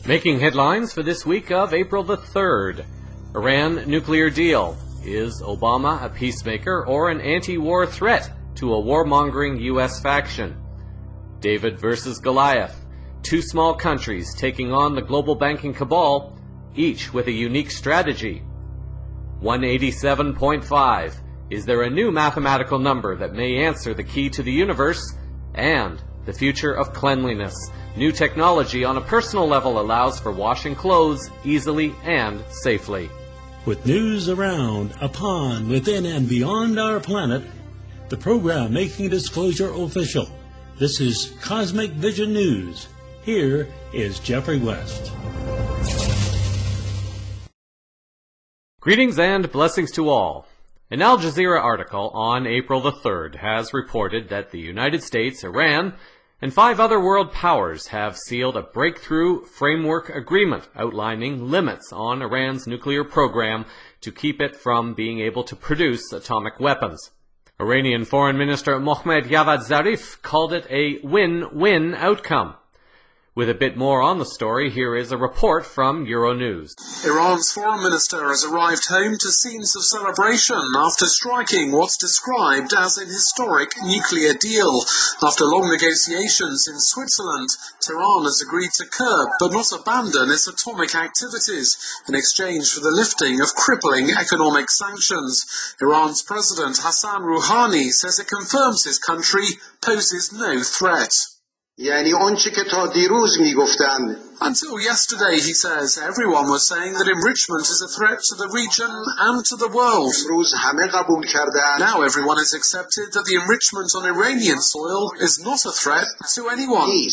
Making headlines for this week of April the 3rd. Iran nuclear deal. Is Obama a peacemaker or an anti-war threat to a warmongering U.S. faction? David versus Goliath. Two small countries taking on the global banking cabal, each with a unique strategy. 187.5. Is there a new mathematical number that may answer the key to the universe? And the future of cleanliness. New technology on a personal level allows for washing clothes easily and safely. With news around, upon, within, and beyond our planet, the program making disclosure official. This is Cosmic Vision News. Here is Jeffrey West. Greetings and blessings to all. An Al Jazeera article on April the 3rd has reported that the United States, Iran, and 5 other world powers have sealed a breakthrough framework agreement outlining limits on Iran's nuclear program to keep it from being able to produce atomic weapons. Iranian Foreign Minister Mohammad Javad Zarif called it a win-win outcome. With a bit more on the story, here is a report from Euronews. Iran's foreign minister has arrived home to scenes of celebration after striking what's described as an historic nuclear deal. After long negotiations in Switzerland, Tehran has agreed to curb but not abandon its atomic activities in exchange for the lifting of crippling economic sanctions. Iran's President Hassan Rouhani says it confirms his country poses no threat. Until yesterday, he says, everyone was saying that enrichment is a threat to the region and to the world. Now everyone has accepted that the enrichment on Iranian soil is not a threat to anyone.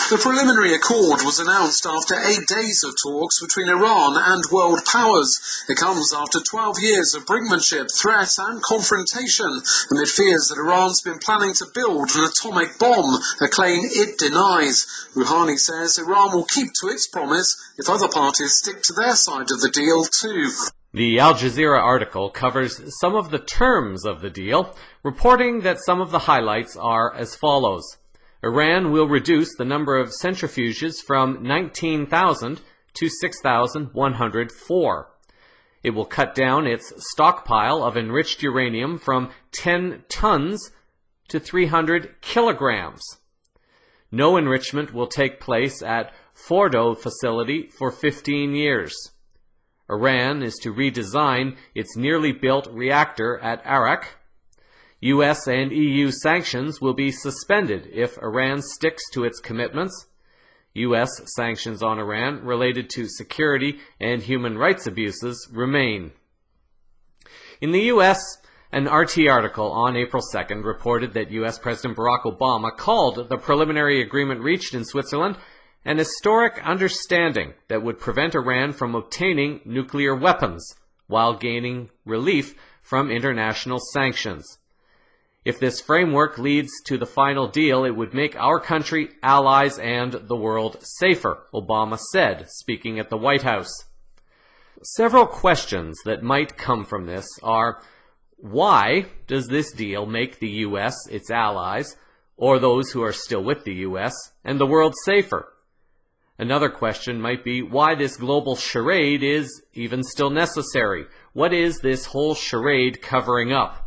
The preliminary accord was announced after 8 days of talks between Iran and world powers. It comes after 12 years of brinkmanship, threat and confrontation amid fears that Iran's been planning to build an atomic bomb, a claim it denies. Rouhani says Iran will keep to its promise if other parties stick to their side of the deal too. The Al Jazeera article covers some of the terms of the deal, reporting that some of the highlights are as follows. Iran will reduce the number of centrifuges from 19,000 to 6,104. It will cut down its stockpile of enriched uranium from 10 tons to 300 kilograms. No enrichment will take place at Fordo facility for 15 years. Iran is to redesign its nearly built reactor at Arak. U.S. and EU sanctions will be suspended if Iran sticks to its commitments. U.S. sanctions on Iran related to security and human rights abuses remain. In the U.S., an RT article on April 2nd reported that U.S. President Barack Obama called the preliminary agreement reached in Switzerland an historic understanding that would prevent Iran from obtaining nuclear weapons while gaining relief from international sanctions. If this framework leads to the final deal, it would make our country, allies, and the world safer, Obama said, speaking at the White House. Several questions that might come from this are, why does this deal make the U.S., its allies, or those who are still with the U.S., and the world safer? Another question might be why this global charade is even still necessary. What is this whole charade covering up?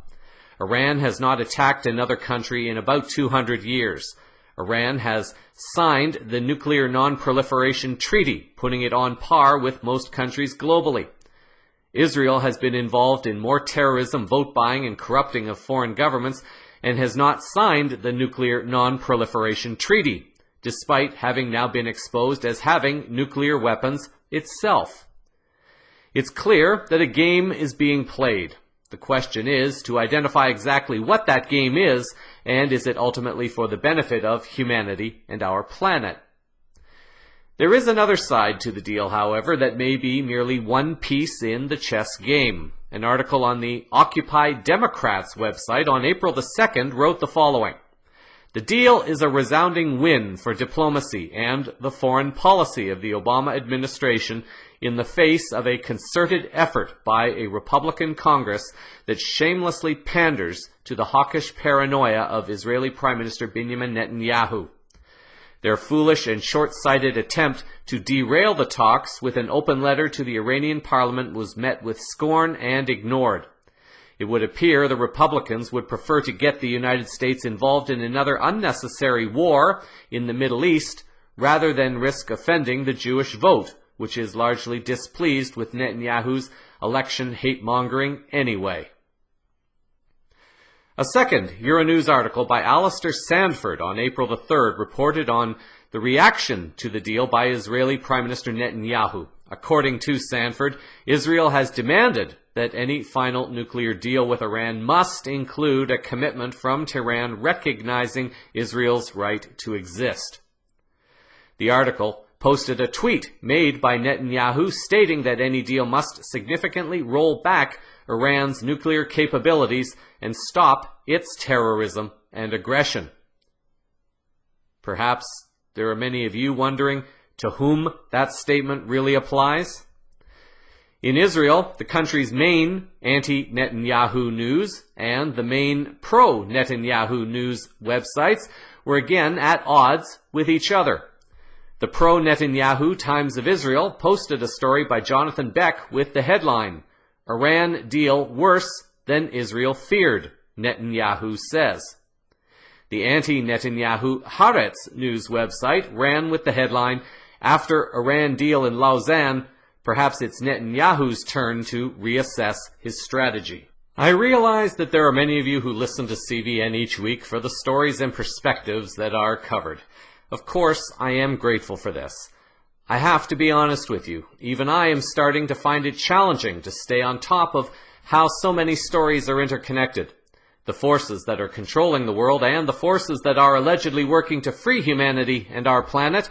Iran has not attacked another country in about 200 years. Iran has signed the Nuclear Non-Proliferation Treaty, putting it on par with most countries globally. Israel has been involved in more terrorism, vote buying, and corrupting of foreign governments, and has not signed the Nuclear Non-Proliferation Treaty, despite having now been exposed as having nuclear weapons itself. It's clear that a game is being played. The question is to identify exactly what that game is, and is it ultimately for the benefit of humanity and our planet. There is another side to the deal, however, that may be merely one piece in the chess game. An article on the Occupy Democrats website on April the 2nd wrote the following. The deal is a resounding win for diplomacy and the foreign policy of the Obama administration in the face of a concerted effort by a Republican Congress that shamelessly panders to the hawkish paranoia of Israeli Prime Minister Benjamin Netanyahu. Their foolish and short-sighted attempt to derail the talks with an open letter to the Iranian parliament was met with scorn and ignored. It would appear the Republicans would prefer to get the United States involved in another unnecessary war in the Middle East rather than risk offending the Jewish vote, which is largely displeased with Netanyahu's election hate-mongering anyway. A second Euronews article by Alistair Sanford on April the 3rd reported on the reaction to the deal by Israeli Prime Minister Netanyahu. According to Sanford, Israel has demanded that any final nuclear deal with Iran must include a commitment from Tehran recognizing Israel's right to exist. The article posted a tweet made by Netanyahu stating that any deal must significantly roll back Iran's nuclear capabilities and stop its terrorism and aggression. Perhaps there are many of you wondering to whom that statement really applies. In Israel, the country's main anti-Netanyahu news and the main pro-Netanyahu news websites were again at odds with each other. The pro-Netanyahu Times of Israel posted a story by Jonathan Beck with the headline, "Iran deal worse than Israel feared," Netanyahu says. The anti-Netanyahu Haaretz news website ran with the headline, "After Iran deal in Lausanne, perhaps it's Netanyahu's turn to reassess his strategy." I realize that there are many of you who listen to CVN each week for the stories and perspectives that are covered. Of course, I am grateful for this. I have to be honest with you. Even I am starting to find it challenging to stay on top of how so many stories are interconnected. The forces that are controlling the world and the forces that are allegedly working to free humanity and our planet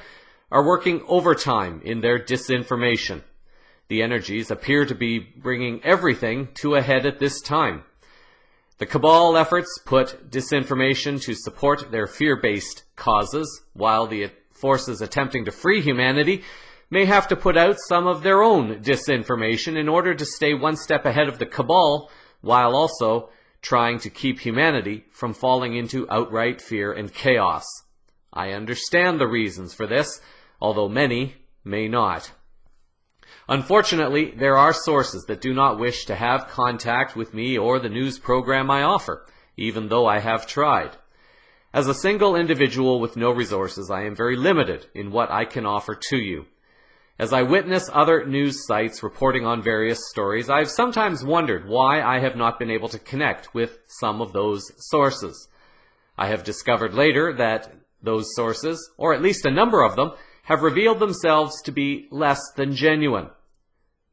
are working overtime in their disinformation. The energies appear to be bringing everything to a head at this time. The cabal efforts put disinformation to support their fear-based causes, while the forces attempting to free humanity may have to put out some of their own disinformation in order to stay one step ahead of the cabal, while also trying to keep humanity from falling into outright fear and chaos. I understand the reasons for this, although many may not. Unfortunately, there are sources that do not wish to have contact with me or the news program I offer, even though I have tried. As a single individual with no resources, I am very limited in what I can offer to you. As I witness other news sites reporting on various stories, I have sometimes wondered why I have not been able to connect with some of those sources. I have discovered later that those sources, or at least a number of them, have revealed themselves to be less than genuine.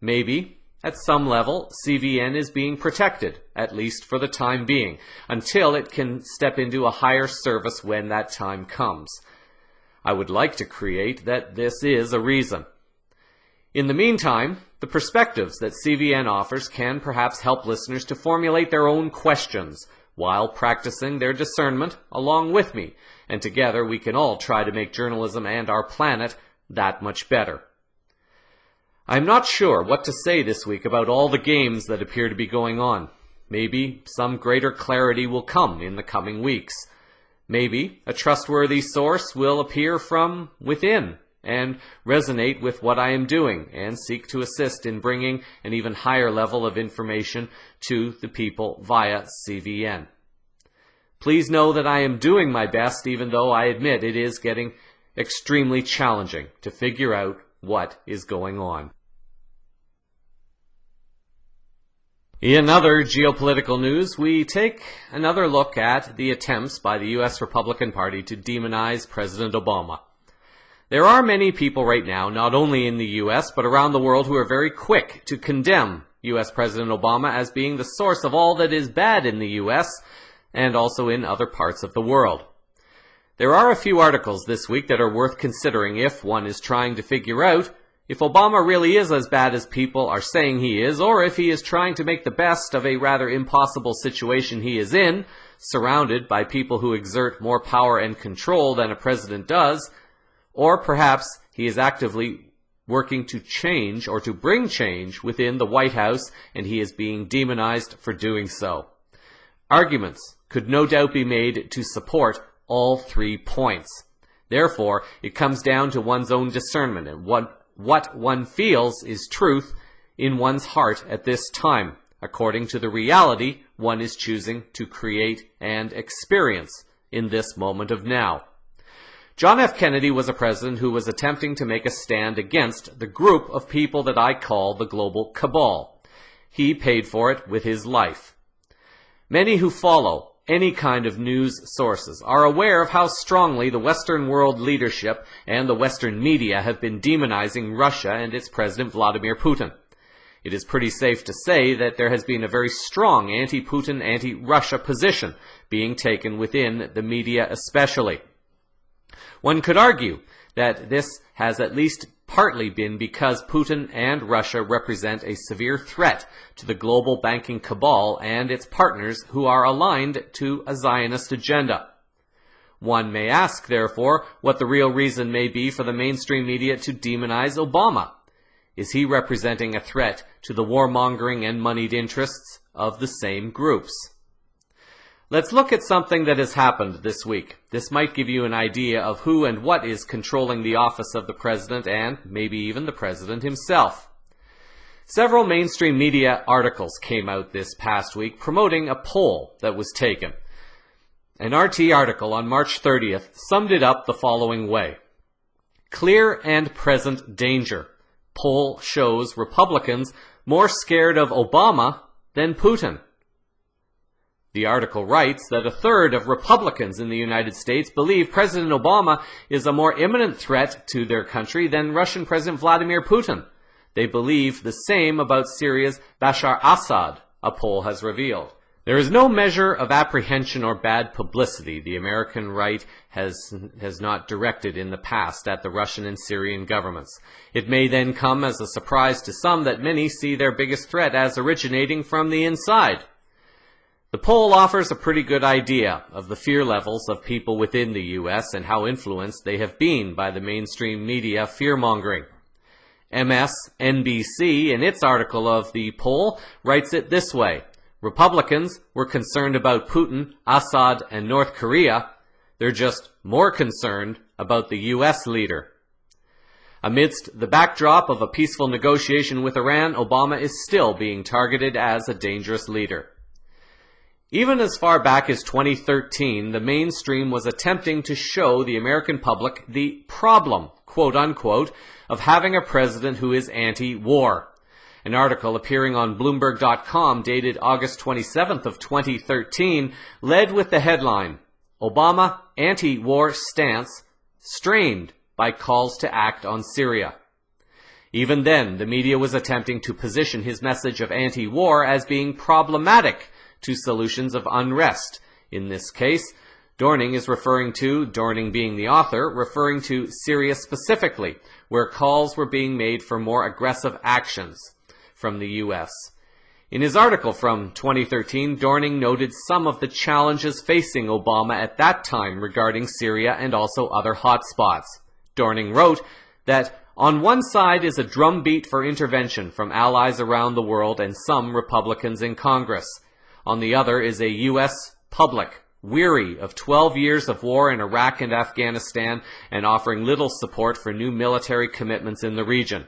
Maybe, at some level, CVN is being protected, at least for the time being, until it can step into a higher service when that time comes. I would like to create that this is a reason. In the meantime, the perspectives that CVN offers can perhaps help listeners to formulate their own questions while practicing their discernment along with me, and together we can all try to make journalism and our planet that much better. I'm not sure what to say this week about all the games that appear to be going on. Maybe some greater clarity will come in the coming weeks. Maybe a trustworthy source will appear from within and resonate with what I am doing and seek to assist in bringing an even higher level of information to the people via CVN. Please know that I am doing my best, even though I admit it is getting extremely challenging to figure out what is going on. In other geopolitical news, we take another look at the attempts by the U.S. Republican Party to demonize President Obama. There are many people right now, not only in the U.S., but around the world, who are very quick to condemn U.S. President Obama as being the source of all that is bad in the U.S. and also in other parts of the world. There are a few articles this week that are worth considering if one is trying to figure out If Obama really is as bad as people are saying he is, or if he is trying to make the best of a rather impossible situation he is in, surrounded by people who exert more power and control than a president does, or perhaps he is actively working to change or to bring change within the White House and he is being demonized for doing so. Arguments could no doubt be made to support all 3 points. Therefore, it comes down to one's own discernment and what one feels is truth in one's heart at this time, according to the reality one is choosing to create and experience in this moment of now. John F. Kennedy was a president who was attempting to make a stand against the group of people that I call the global cabal. He paid for it with his life. Many who follow any kind of news sources are aware of how strongly the Western world leadership and the Western media have been demonizing Russia and its President Vladimir Putin. It is pretty safe to say that there has been a very strong anti-Putin, anti-Russia position being taken within the media especially. One could argue that this has at least partly been because Putin and Russia represent a severe threat to the global banking cabal and its partners who are aligned to a Zionist agenda. One may ask, therefore, what the real reason may be for the mainstream media to demonize Obama. Is he representing a threat to the warmongering and moneyed interests of the same groups? Let's look at something that has happened this week. This might give you an idea of who and what is controlling the office of the president and maybe even the president himself. Several mainstream media articles came out this past week promoting a poll that was taken. An RT article on March 30th summed it up the following way. Clear and present danger. Poll shows Republicans more scared of Obama than Putin. The article writes that a third of Republicans in the United States believe President Obama is a more imminent threat to their country than Russian President Vladimir Putin. They believe the same about Syria's Bashar Assad, a poll has revealed. There is no measure of apprehension or bad publicity the American right has not directed in the past at the Russian and Syrian governments. It may then come as a surprise to some that many see their biggest threat as originating from the inside. The poll offers a pretty good idea of the fear levels of people within the U.S. and how influenced they have been by the mainstream media fear-mongering. MSNBC, in its article of the poll, writes it this way. Republicans were concerned about Putin, Assad, and North Korea. They're just more concerned about the U.S. leader. Amidst the backdrop of a peaceful negotiation with Iran, Obama is still being targeted as a dangerous leader. Even as far back as 2013, the mainstream was attempting to show the American public the problem, quote-unquote, of having a president who is anti-war. An article appearing on Bloomberg.com dated August 27th of 2013 led with the headline, Obama anti-war stance strained by calls to act on Syria. Even then, the media was attempting to position his message of anti-war as being problematic to solutions of unrest. In this case, Dorning is Dorning being the author, referring to Syria specifically, where calls were being made for more aggressive actions from the U.S. In his article from 2013, Dorning noted some of the challenges facing Obama at that time regarding Syria and also other hotspots. Dorning wrote that on one side is a drumbeat for intervention from allies around the world and some Republicans in Congress. On the other is a U.S. public weary of 12 years of war in Iraq and Afghanistan and offering little support for new military commitments in the region.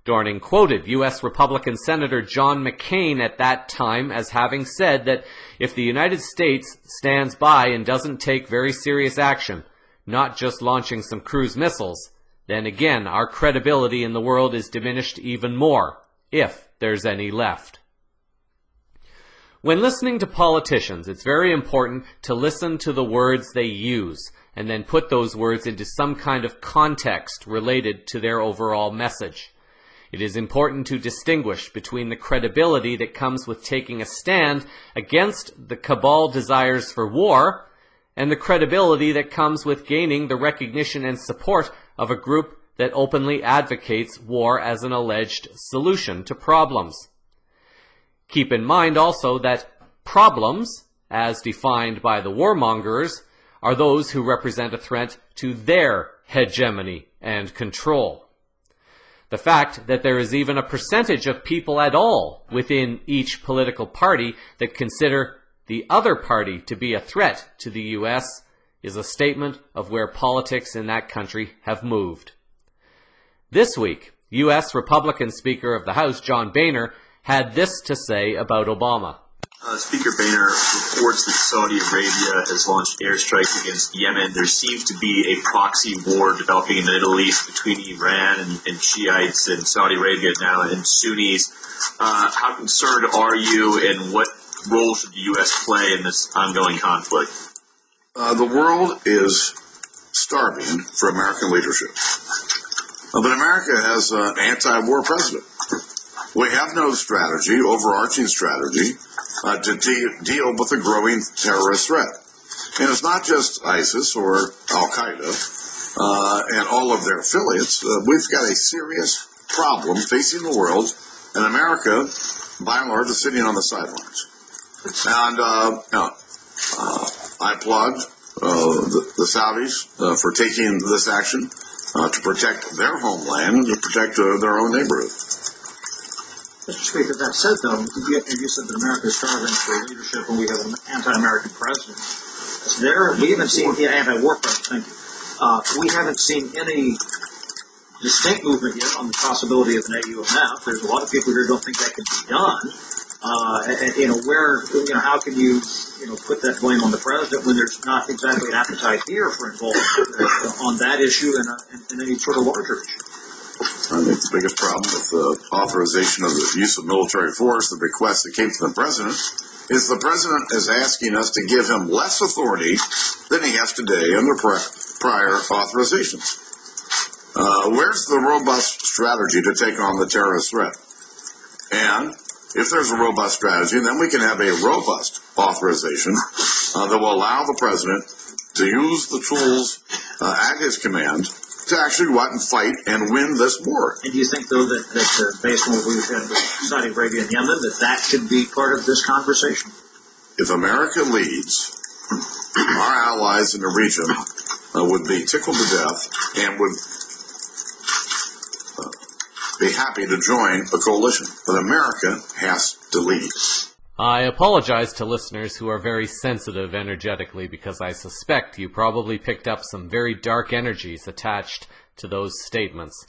Dorning quoted U.S. Republican Senator John McCain at that time as having said that if the United States stands by and doesn't take very serious action, not just launching some cruise missiles, then again our credibility in the world is diminished even more, if there's any left. When listening to politicians, it's very important to listen to the words they use and then put those words into some kind of context related to their overall message. It is important to distinguish between the credibility that comes with taking a stand against the cabal desires for war and the credibility that comes with gaining the recognition and support of a group that openly advocates war as an alleged solution to problems. Keep in mind also that problems, as defined by the warmongers, are those who represent a threat to their hegemony and control. The fact that there is even a percentage of people at all within each political party that consider the other party to be a threat to the U.S. is a statement of where politics in that country have moved. This week, U.S. Republican Speaker of the House John Boehner had this to say about Obama. Speaker Boehner reports that Saudi Arabia has launched airstrikes against Yemen. There seems to be a proxy war developing in the Middle East between Iran and Shiites and Saudi Arabia now and Sunnis. How concerned are you, and what role should the U.S. play in this ongoing conflict? The world is starving for American leadership. But America has an anti-war president. We have no strategy, overarching strategy, to deal with the growing terrorist threat. And it's not just ISIS or Al-Qaeda and all of their affiliates. We've got a serious problem facing the world, and America, by and large, is sitting on the sidelines. And I applaud the Saudis for taking this action to protect their homeland and to protect their own neighborhood. Mr. Speaker, that said, though, you said that America is starving for leadership and we have an anti-American president. We haven't seen anti-war president, thank you. We haven't seen any distinct movement yet on the possibility of an AUMF. There's a lot of people here who don't think that can be done. How can you put that blame on the president when there's not exactly an appetite here for involvement on that issue and any sort of larger issue? I think the biggest problem with the authorization of the use of military force, the request that came from the president, is the president is asking us to give him less authority than he has today under prior authorizations. Where's the robust strategy to take on the terrorist threat? And if there's a robust strategy, then we can have a robust authorization that will allow the president to use the tools at his command to actually go out and fight and win this war. And do you think, though, that based on what we've had with Saudi Arabia and Yemen, that should be part of this conversation? If America leads, our allies in the region would be tickled to death and would be happy to join a coalition. But America has to lead. I apologize to listeners who are very sensitive energetically because I suspect you probably picked up some very dark energies attached to those statements.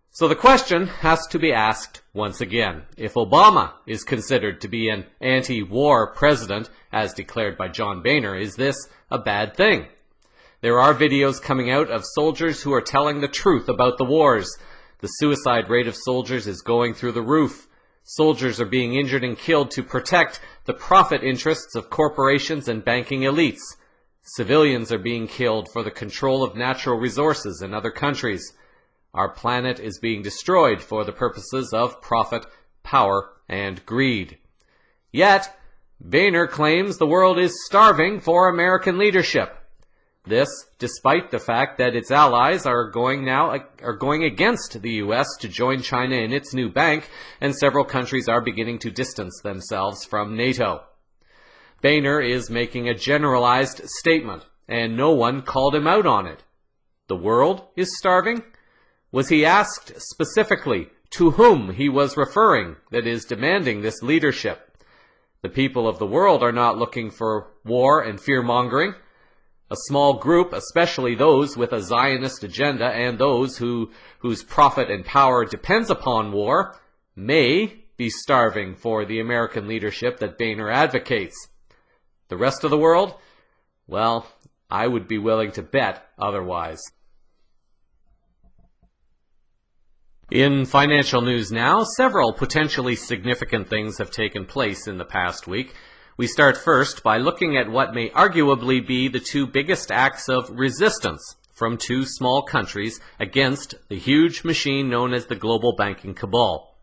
So the question has to be asked once again. If Obama is considered to be an anti-war president, as declared by John Boehner, is this a bad thing? There are videos coming out of soldiers who are telling the truth about the wars. The suicide rate of soldiers is going through the roof. Soldiers are being injured and killed to protect the profit interests of corporations and banking elites. Civilians are being killed for the control of natural resources in other countries. Our planet is being destroyed for the purposes of profit, power, and greed. Yet, Boehner claims the world is starving for American leadership. This, despite the fact that its allies are going against the U.S. to join China in its new bank, and several countries are beginning to distance themselves from NATO. Boehner is making a generalized statement, and no one called him out on it. The world is starving? Was he asked specifically to whom he was referring that is demanding this leadership? The people of the world are not looking for war and fear-mongering. A small group, especially those with a Zionist agenda and those whose profit and power depends upon war, may be starving for the American leadership that Boehner advocates. The rest of the world? Well, I would be willing to bet otherwise. In financial news now, several potentially significant things have taken place in the past week. We start first by looking at what may arguably be the two biggest acts of resistance from two small countries against the huge machine known as the global banking cabal.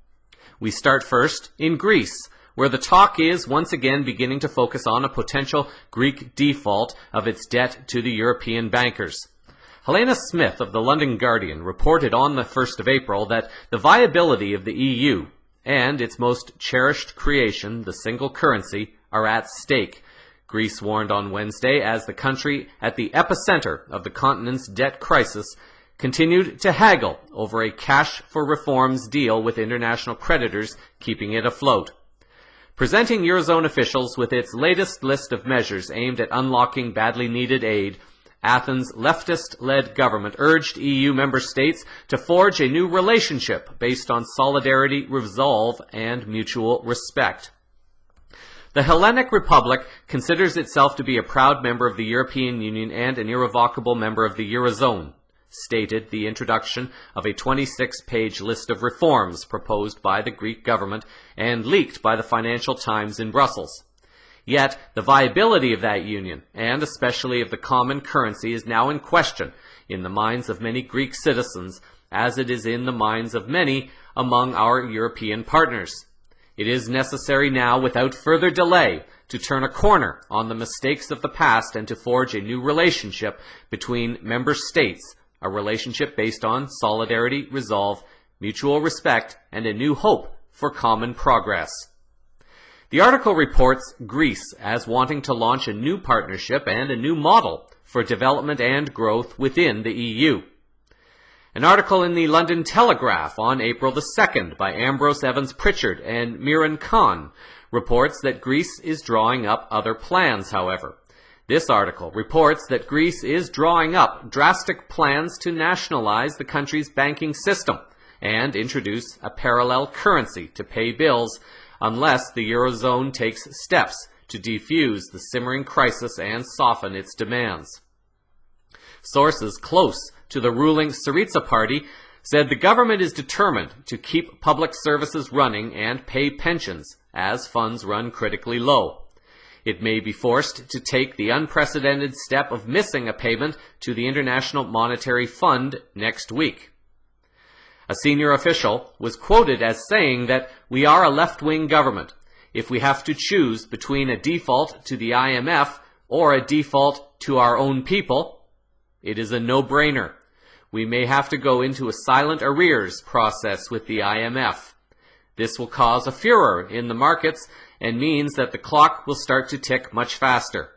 We start first in Greece, where the talk is once again beginning to focus on a potential Greek default of its debt to the European bankers. Helena Smith of the London Guardian reported on the 1st of April that the viability of the EU and its most cherished creation, the single currency, are at stake. Greece warned on Wednesday as the country at the epicenter of the continent's debt crisis continued to haggle over a cash for reforms deal with international creditors, keeping it afloat. Presenting Eurozone officials with its latest list of measures aimed at unlocking badly needed aid, Athens' leftist-led government urged EU member states to forge a new relationship based on solidarity, resolve, and mutual respect. The Hellenic Republic considers itself to be a proud member of the European Union and an irrevocable member of the Eurozone, stated the introduction of a 26-page list of reforms proposed by the Greek government and leaked by the Financial Times in Brussels. Yet, the viability of that union, and especially of the common currency, is now in question in the minds of many Greek citizens, as it is in the minds of many among our European partners. It is necessary now, without further delay, to turn a corner on the mistakes of the past and to forge a new relationship between member states, a relationship based on solidarity, resolve, mutual respect, and a new hope for common progress. The article reports Greece as wanting to launch a new partnership and a new model for development and growth within the EU. An article in the London Telegraph on April the 2nd by Ambrose Evans Pritchard and Miran Khan reports that Greece is drawing up other plans, however. This article reports that Greece is drawing up drastic plans to nationalize the country's banking system and introduce a parallel currency to pay bills unless the Eurozone takes steps to defuse the simmering crisis and soften its demands. Sources close to the ruling Syriza party said the government is determined to keep public services running and pay pensions as funds run critically low. It may be forced to take the unprecedented step of missing a payment to the International Monetary Fund next week. A senior official was quoted as saying that we are a left-wing government. If we have to choose between a default to the IMF or a default to our own people, it is a no-brainer. We may have to go into a silent arrears process with the IMF. This will cause a furor in the markets and means that the clock will start to tick much faster.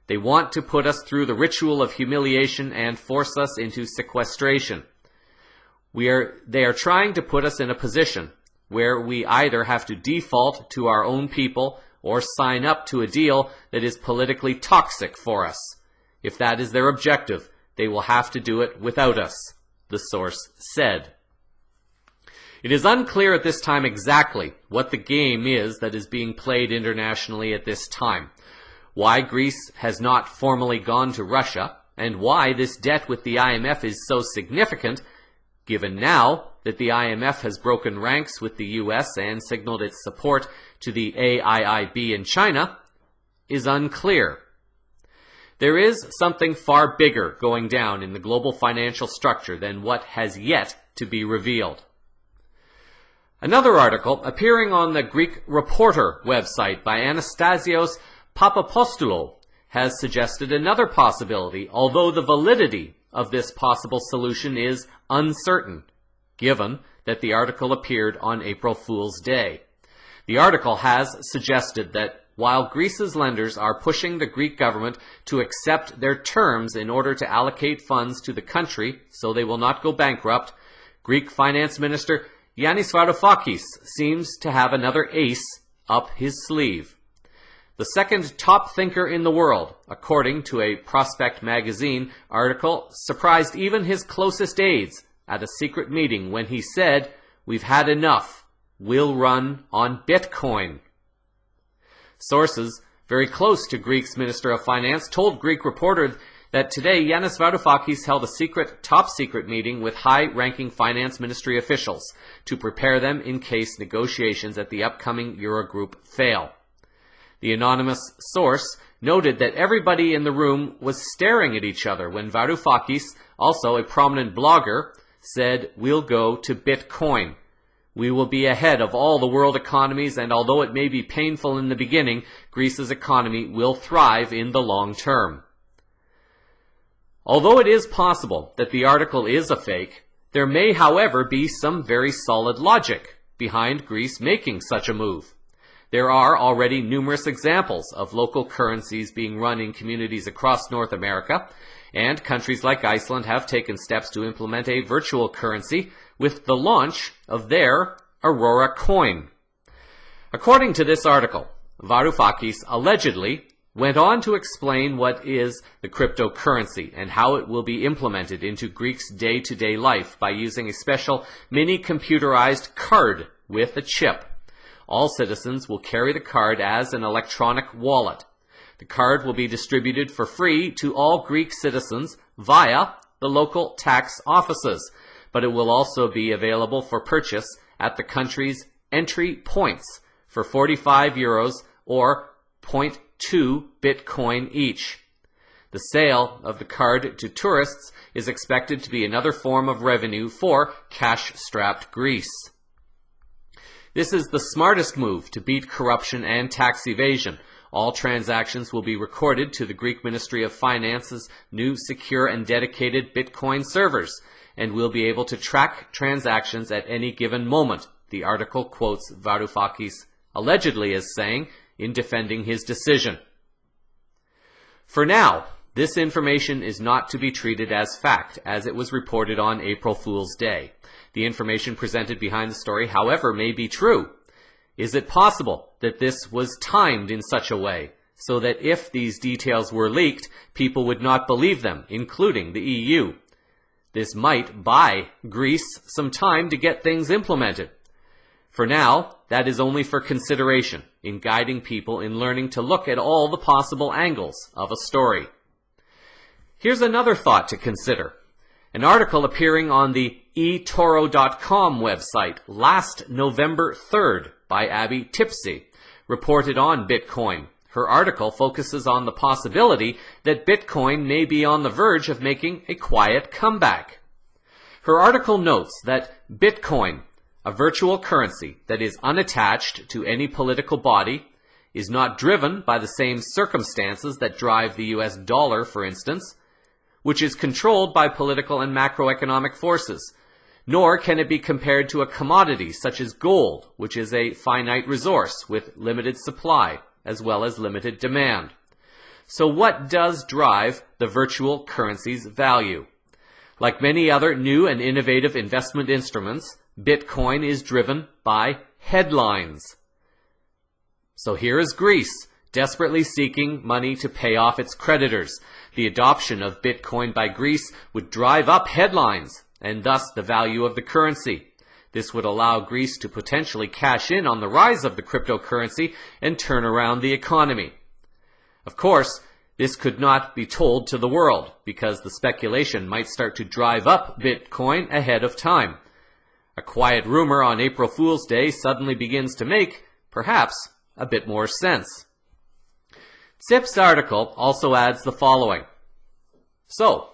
They want to put us through the ritual of humiliation and force us into sequestration. They are trying to put us in a position where we either have to default to our own people or sign up to a deal that is politically toxic for us. If that is their objective, they will have to do it without us, the source said. It is unclear at this time exactly what the game is that is being played internationally at this time, why Greece has not formally gone to Russia, and why this debt with the IMF is so significant, given now that the IMF has broken ranks with the US and signaled its support to the AIIB in China, is unclear. There is something far bigger going down in the global financial structure than what has yet to be revealed. Another article appearing on the Greek Reporter website by Anastasios Papapostoulou has suggested another possibility, although the validity of this possible solution is uncertain, given that the article appeared on April Fool's Day. The article has suggested that while Greece's lenders are pushing the Greek government to accept their terms in order to allocate funds to the country so they will not go bankrupt, Greek Finance Minister Yanis Varoufakis seems to have another ace up his sleeve. The second top thinker in the world, according to a Prospect magazine article, surprised even his closest aides at a secret meeting when he said, "We've had enough. We'll run on Bitcoin." Sources very close to Greece's Minister of Finance told Greek Reporter that today Yanis Varoufakis held a top-secret meeting with high-ranking finance ministry officials to prepare them in case negotiations at the upcoming Eurogroup fail. The anonymous source noted that everybody in the room was staring at each other when Varoufakis, also a prominent blogger, said, "We'll go to Bitcoin. We will be ahead of all the world economies, and although it may be painful in the beginning, Greece's economy will thrive in the long term." Although it is possible that the article is a fake, there may, however, be some very solid logic behind Greece making such a move. There are already numerous examples of local currencies being run in communities across North America, and countries like Iceland have taken steps to implement a virtual currency with the launch of their Aurora coin. According to this article, Varoufakis allegedly went on to explain what is the cryptocurrency and how it will be implemented into Greeks' day-to-day life by using a special mini-computerized card with a chip. All citizens will carry the card as an electronic wallet. The card will be distributed for free to all Greek citizens via the local tax offices, but it will also be available for purchase at the country's entry points for 45 euros or 0.2 Bitcoin each. The sale of the card to tourists is expected to be another form of revenue for cash-strapped Greece. This is the smartest move to beat corruption and tax evasion. All transactions will be recorded to the Greek Ministry of Finance's new secure and dedicated Bitcoin servers, and will be able to track transactions at any given moment, the article quotes Varoufakis allegedly as saying in defending his decision. For now, this information is not to be treated as fact, as it was reported on April Fool's Day. The information presented behind the story, however, may be true. Is it possible that this was timed in such a way so that if these details were leaked, people would not believe them, including the EU? This might buy Greece some time to get things implemented. For now, that is only for consideration in guiding people in learning to look at all the possible angles of a story. Here's another thought to consider. An article appearing on the eToro.com website last November 3rd by Abby Tipsy reported on Bitcoin. Her article focuses on the possibility that Bitcoin may be on the verge of making a quiet comeback. Her article notes that Bitcoin, a virtual currency that is unattached to any political body, is not driven by the same circumstances that drive the US dollar, for instance, which is controlled by political and macroeconomic forces, nor can it be compared to a commodity such as gold, which is a finite resource with limited supply as well as limited demand. So what does drive the virtual currency's value? Like many other new and innovative investment instruments, Bitcoin is driven by headlines. So here is Greece, desperately seeking money to pay off its creditors. The adoption of Bitcoin by Greece would drive up headlines, and thus the value of the currency. This would allow Greece to potentially cash in on the rise of the cryptocurrency and turn around the economy. Of course, this could not be told to the world, because the speculation might start to drive up Bitcoin ahead of time. A quiet rumor on April Fool's Day suddenly begins to make, perhaps, a bit more sense. Zip's article also adds the following. So,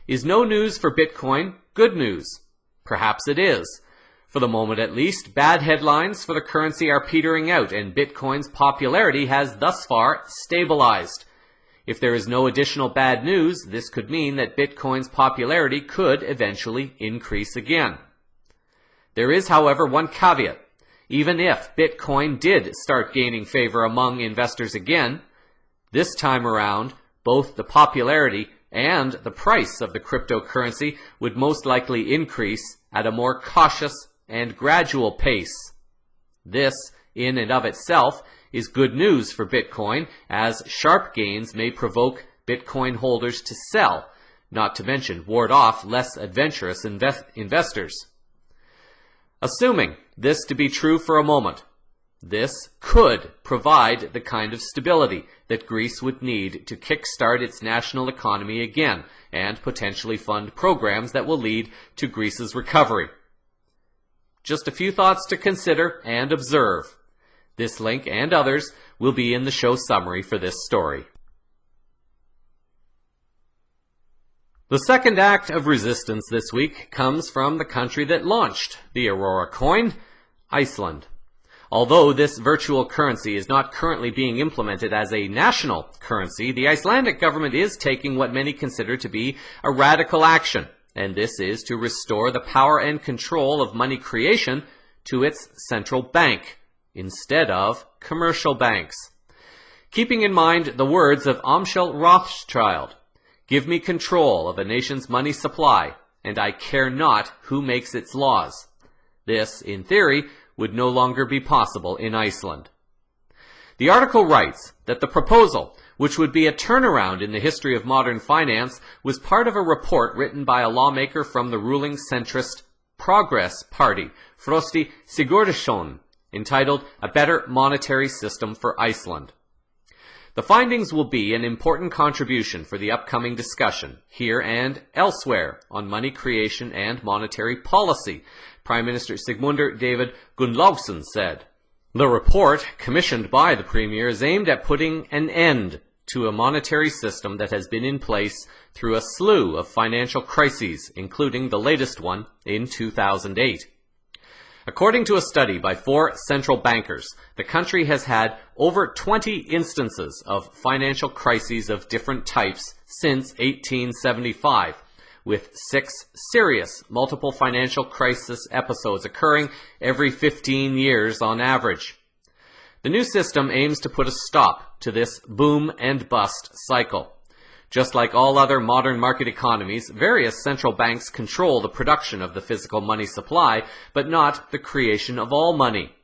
is no news for Bitcoin good news? Perhaps it is. For the moment at least, bad headlines for the currency are petering out, and Bitcoin's popularity has thus far stabilized. If there is no additional bad news, this could mean that Bitcoin's popularity could eventually increase again. There is, however, one caveat. Even if Bitcoin did start gaining favor among investors again, this time around, both the popularity and the price of the cryptocurrency would most likely increase at a more cautious and gradual pace. This, in and of itself, is good news for Bitcoin, as sharp gains may provoke Bitcoin holders to sell, not to mention ward off less adventurous investors. Assuming this to be true for a moment, this could provide the kind of stability that Greece would need to kickstart its national economy again and potentially fund programs that will lead to Greece's recovery. Just a few thoughts to consider and observe. This link and others will be in the show summary for this story. The second act of resistance this week comes from the country that launched the Aurora coin, Iceland. Although this virtual currency is not currently being implemented as a national currency, the Icelandic government is taking what many consider to be a radical action, and this is to restore the power and control of money creation to its central bank, instead of commercial banks. Keeping in mind the words of Amschel Rothschild, "Give me control of a nation's money supply, and I care not who makes its laws." This, in theory, would no longer be possible in Iceland. The article writes that the proposal, which would be a turnaround in the history of modern finance, was part of a report written by a lawmaker from the ruling centrist Progress Party, Frosti Sigurðsson, entitled "A Better Monetary System for Iceland." The findings will be an important contribution for the upcoming discussion, here and elsewhere, on money creation and monetary policy, Prime Minister Sigmundur David Gunnlaugsson said. The report, commissioned by the Premier, is aimed at putting an end to a monetary system that has been in place through a slew of financial crises, including the latest one in 2008. According to a study by 4 central bankers, the country has had over 20 instances of financial crises of different types since 1875, with 6 serious multiple financial crisis episodes occurring every 15 years on average. The new system aims to put a stop to this boom and bust cycle. Just like all other modern market economies, various central banks control the production of the physical money supply, but not the creation of all money.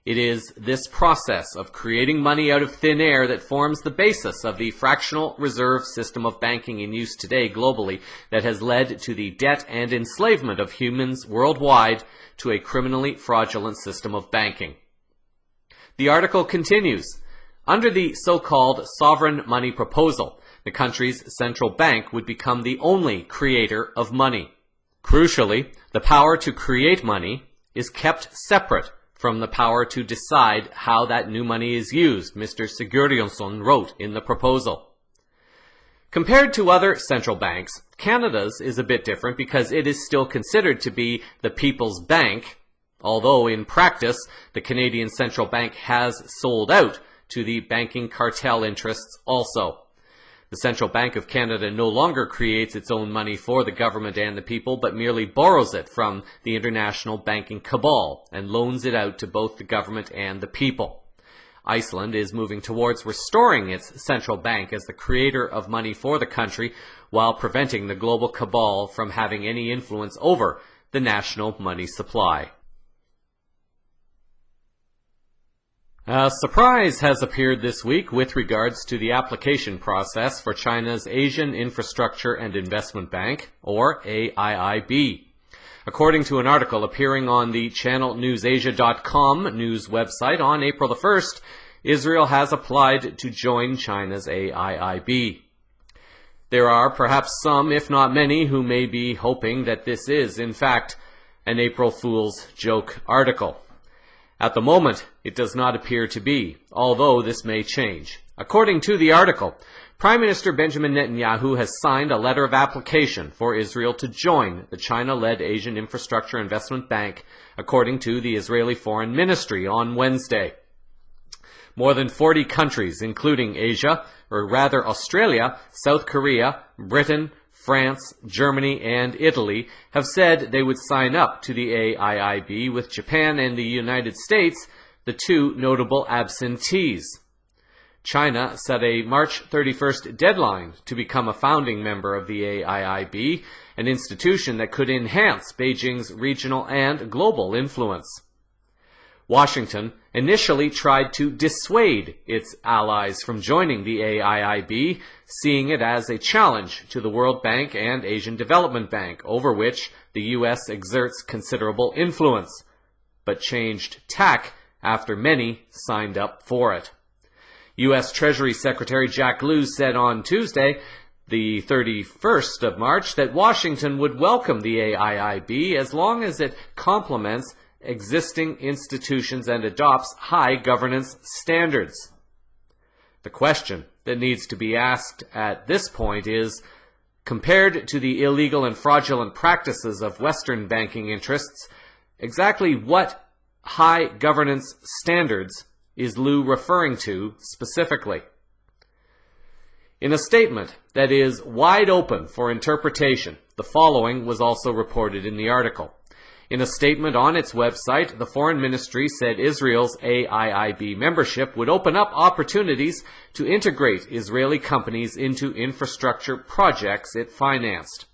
It is this process of creating money out of thin air that forms the basis of the fractional reserve system of banking in use today globally that has led to the debt and enslavement of humans worldwide to a criminally fraudulent system of banking. The article continues. Under the so-called sovereign money proposal, the country's central bank would become the only creator of money. Crucially, the power to create money is kept separate from the power to decide how that new money is used, Mr. Sigurðsson wrote in the proposal. Compared to other central banks, Canada's is a bit different because it is still considered to be the people's bank, although in practice, the Canadian Central Bank has sold out to the banking cartel interests also. The Central Bank of Canada no longer creates its own money for the government and the people, but merely borrows it from the international banking cabal and loans it out to both the government and the people. Iceland is moving towards restoring its central bank as the creator of money for the country, while preventing the global cabal from having any influence over the national money supply. A surprise has appeared this week with regards to the application process for China's Asian Infrastructure and Investment Bank, or AIIB. According to an article appearing on the channelnewsasia.com news website on April the 1st, Israel has applied to join China's AIIB. There are perhaps some, if not many, who may be hoping that this is, in fact, an April Fool's joke article. At the moment, it does not appear to be, although this may change. According to the article, Prime Minister Benjamin Netanyahu has signed a letter of application for Israel to join the China-led Asian Infrastructure Investment Bank, according to the Israeli Foreign Ministry on Wednesday. More than 40 countries, including Asia, or rather Australia, South Korea, Britain, France, Germany, and Italy have said they would sign up to the AIIB, with Japan and the United States the 2 notable absentees. China set a March 31st deadline to become a founding member of the AIIB, an institution that could enhance Beijing's regional and global influence. Washington initially tried to dissuade its allies from joining the AIIB, seeing it as a challenge to the World Bank and Asian Development Bank, over which the U.S. exerts considerable influence, but changed tack after many signed up for it. U.S. Treasury Secretary Jack Lew said on Tuesday, the 31st of March, that Washington would welcome the AIIB as long as it complements existing institutions and adopts high governance standards. The question that needs to be asked at this point is, compared to the illegal and fraudulent practices of Western banking interests, exactly what high governance standards is Liu referring to specifically? In a statement that is wide open for interpretation, the following was also reported in the article. In a statement on its website, the Foreign Ministry said Israel's AIIB membership would open up opportunities to integrate Israeli companies into infrastructure projects it financed.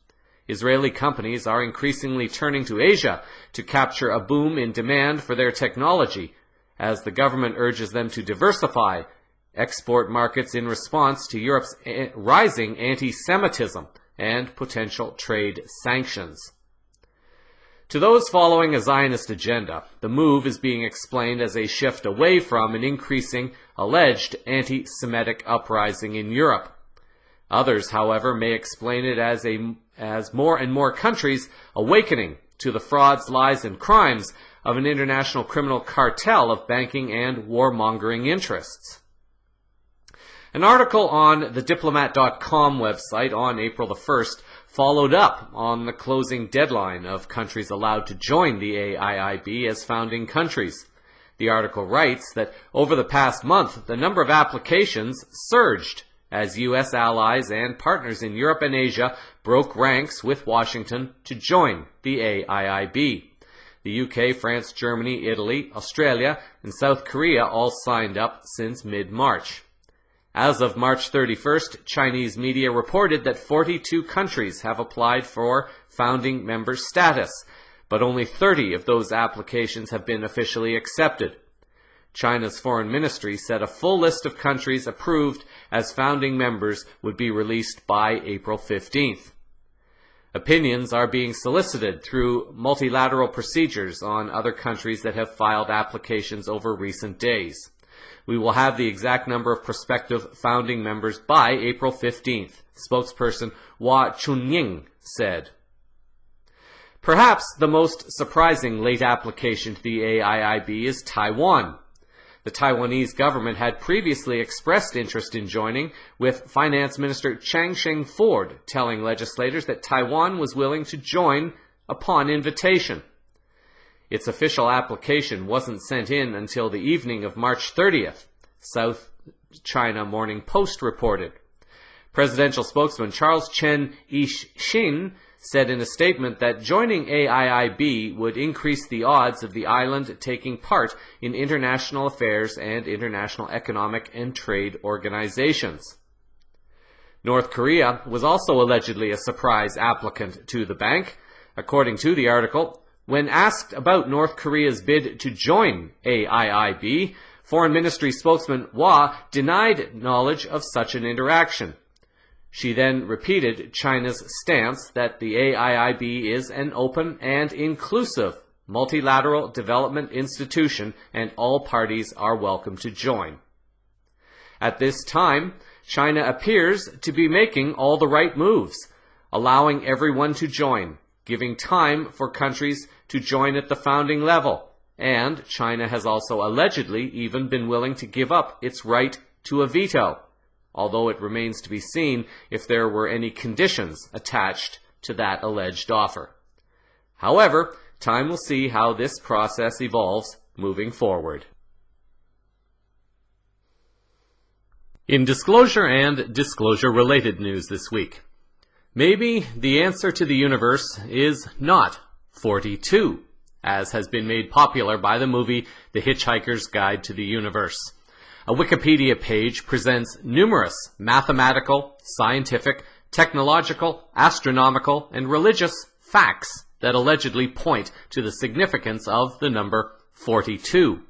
Israeli companies are increasingly turning to Asia to capture a boom in demand for their technology, as the government urges them to diversify export markets in response to Europe's rising anti-Semitism and potential trade sanctions. To those following a Zionist agenda, the move is being explained as a shift away from an increasing alleged anti-Semitic uprising in Europe. Others, however, may explain it as more and more countries awakening to the frauds, lies, and crimes of an international criminal cartel of banking and warmongering interests. An article on the Diplomat.com website on April the 1st followed up on the closing deadline of countries allowed to join the AIIB as founding countries. The article writes that over the past month, the number of applications surged as U.S. allies and partners in Europe and Asia broke ranks with Washington to join the AIIB. The UK, France, Germany, Italy, Australia, and South Korea all signed up since mid-March. As of March 31st, Chinese media reported that 42 countries have applied for founding member status, but only 30 of those applications have been officially accepted. China's foreign ministry said a full list of countries approved as founding members would be released by April 15th. Opinions are being solicited through multilateral procedures on other countries that have filed applications over recent days. We will have the exact number of prospective founding members by April 15th, spokesperson Hua Chunying said. Perhaps the most surprising late application to the AIIB is Taiwan. The Taiwanese government had previously expressed interest in joining, with Finance Minister Chang Sheng-Ford telling legislators that Taiwan was willing to join upon invitation. Its official application wasn't sent in until the evening of March 30th, South China Morning Post reported. Presidential spokesman Charles Chen Yi-shin said in a statement that joining AIIB would increase the odds of the island taking part in international affairs and international economic and trade organizations. North Korea was also allegedly a surprise applicant to the bank. According to the article, when asked about North Korea's bid to join AIIB, Foreign Ministry spokesman Hua denied knowledge of such an interaction. She then repeated China's stance that the AIIB is an open and inclusive multilateral development institution and all parties are welcome to join. At this time, China appears to be making all the right moves, allowing everyone to join, giving time for countries to join at the founding level, and China has also allegedly even been willing to give up its right to a veto, although it remains to be seen if there were any conditions attached to that alleged offer. However, time will see how this process evolves moving forward. In disclosure and disclosure-related news this week, maybe the answer to the universe is not 42, as has been made popular by the movie The Hitchhiker's Guide to the Universe. A Wikipedia page presents numerous mathematical, scientific, technological, astronomical, and religious facts that allegedly point to the significance of the number 42.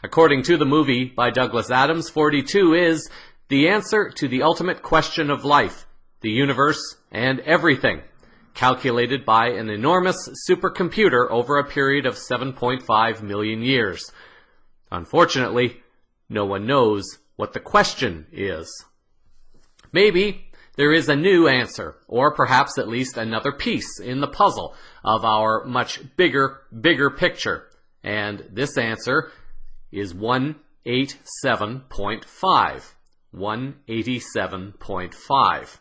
According to the movie by Douglas Adams, 42 is the answer to the ultimate question of life, the universe, and everything, calculated by an enormous supercomputer over a period of 7.5 million years. Unfortunately, no one knows what the question is. Maybe there is a new answer, or perhaps at least another piece in the puzzle of our much bigger picture, and this answer is 187.5. 187.5.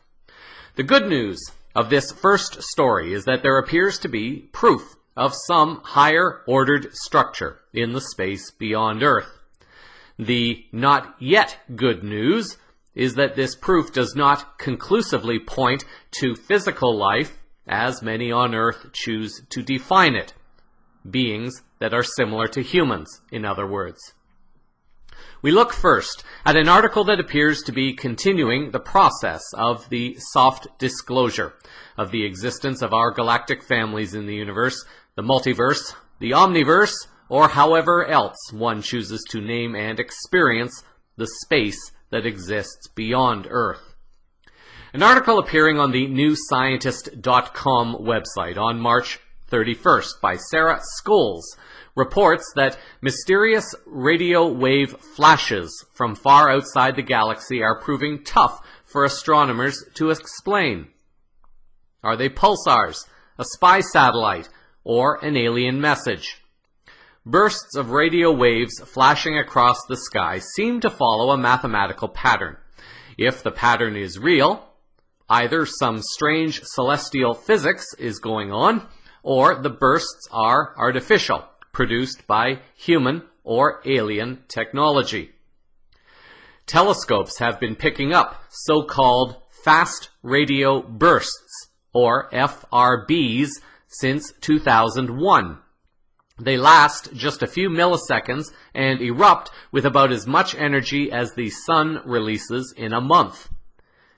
The good news of this first story is that there appears to be proof of some higher ordered structure in the space beyond Earth. The not yet good news is that this proof does not conclusively point to physical life as many on Earth choose to define it. Beings that are similar to humans, in other words. We look first at an article that appears to be continuing the process of the soft disclosure of the existence of our galactic families in the universe, the multiverse, the omniverse, or however else one chooses to name and experience the space that exists beyond Earth. An article appearing on the newscientist.com website on March 31st by Sarah Scholes reports that mysterious radio wave flashes from far outside the galaxy are proving tough for astronomers to explain. Are they pulsars, a spy satellite, or an alien message? Bursts of radio waves flashing across the sky seem to follow a mathematical pattern. If the pattern is real, either some strange celestial physics is going on, or the bursts are artificial, produced by human or alien technology. Telescopes have been picking up so-called fast radio bursts, or FRBs, since 2001. They last just a few milliseconds and erupt with about as much energy as the sun releases in a month.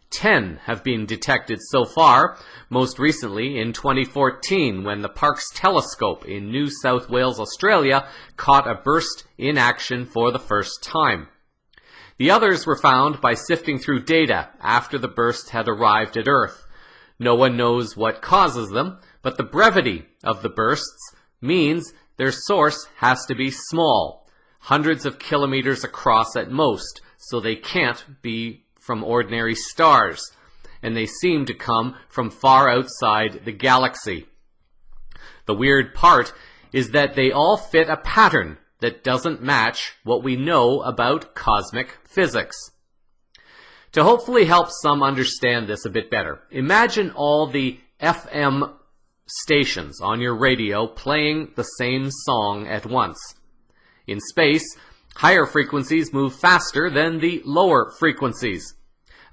10 have been detected so far, most recently in 2014 when the Parkes Telescope in New South Wales, Australia caught a burst in action for the first time. The others were found by sifting through data after the bursts had arrived at Earth. No one knows what causes them, but the brevity of the bursts means their source has to be small, hundreds of kilometers across at most, so they can't be from ordinary stars, and they seem to come from far outside the galaxy. The weird part is that they all fit a pattern that doesn't match what we know about cosmic physics. To hopefully help some understand this a bit better, imagine all the FM stations on your radio playing the same song at once. In space, higher frequencies move faster than the lower frequencies.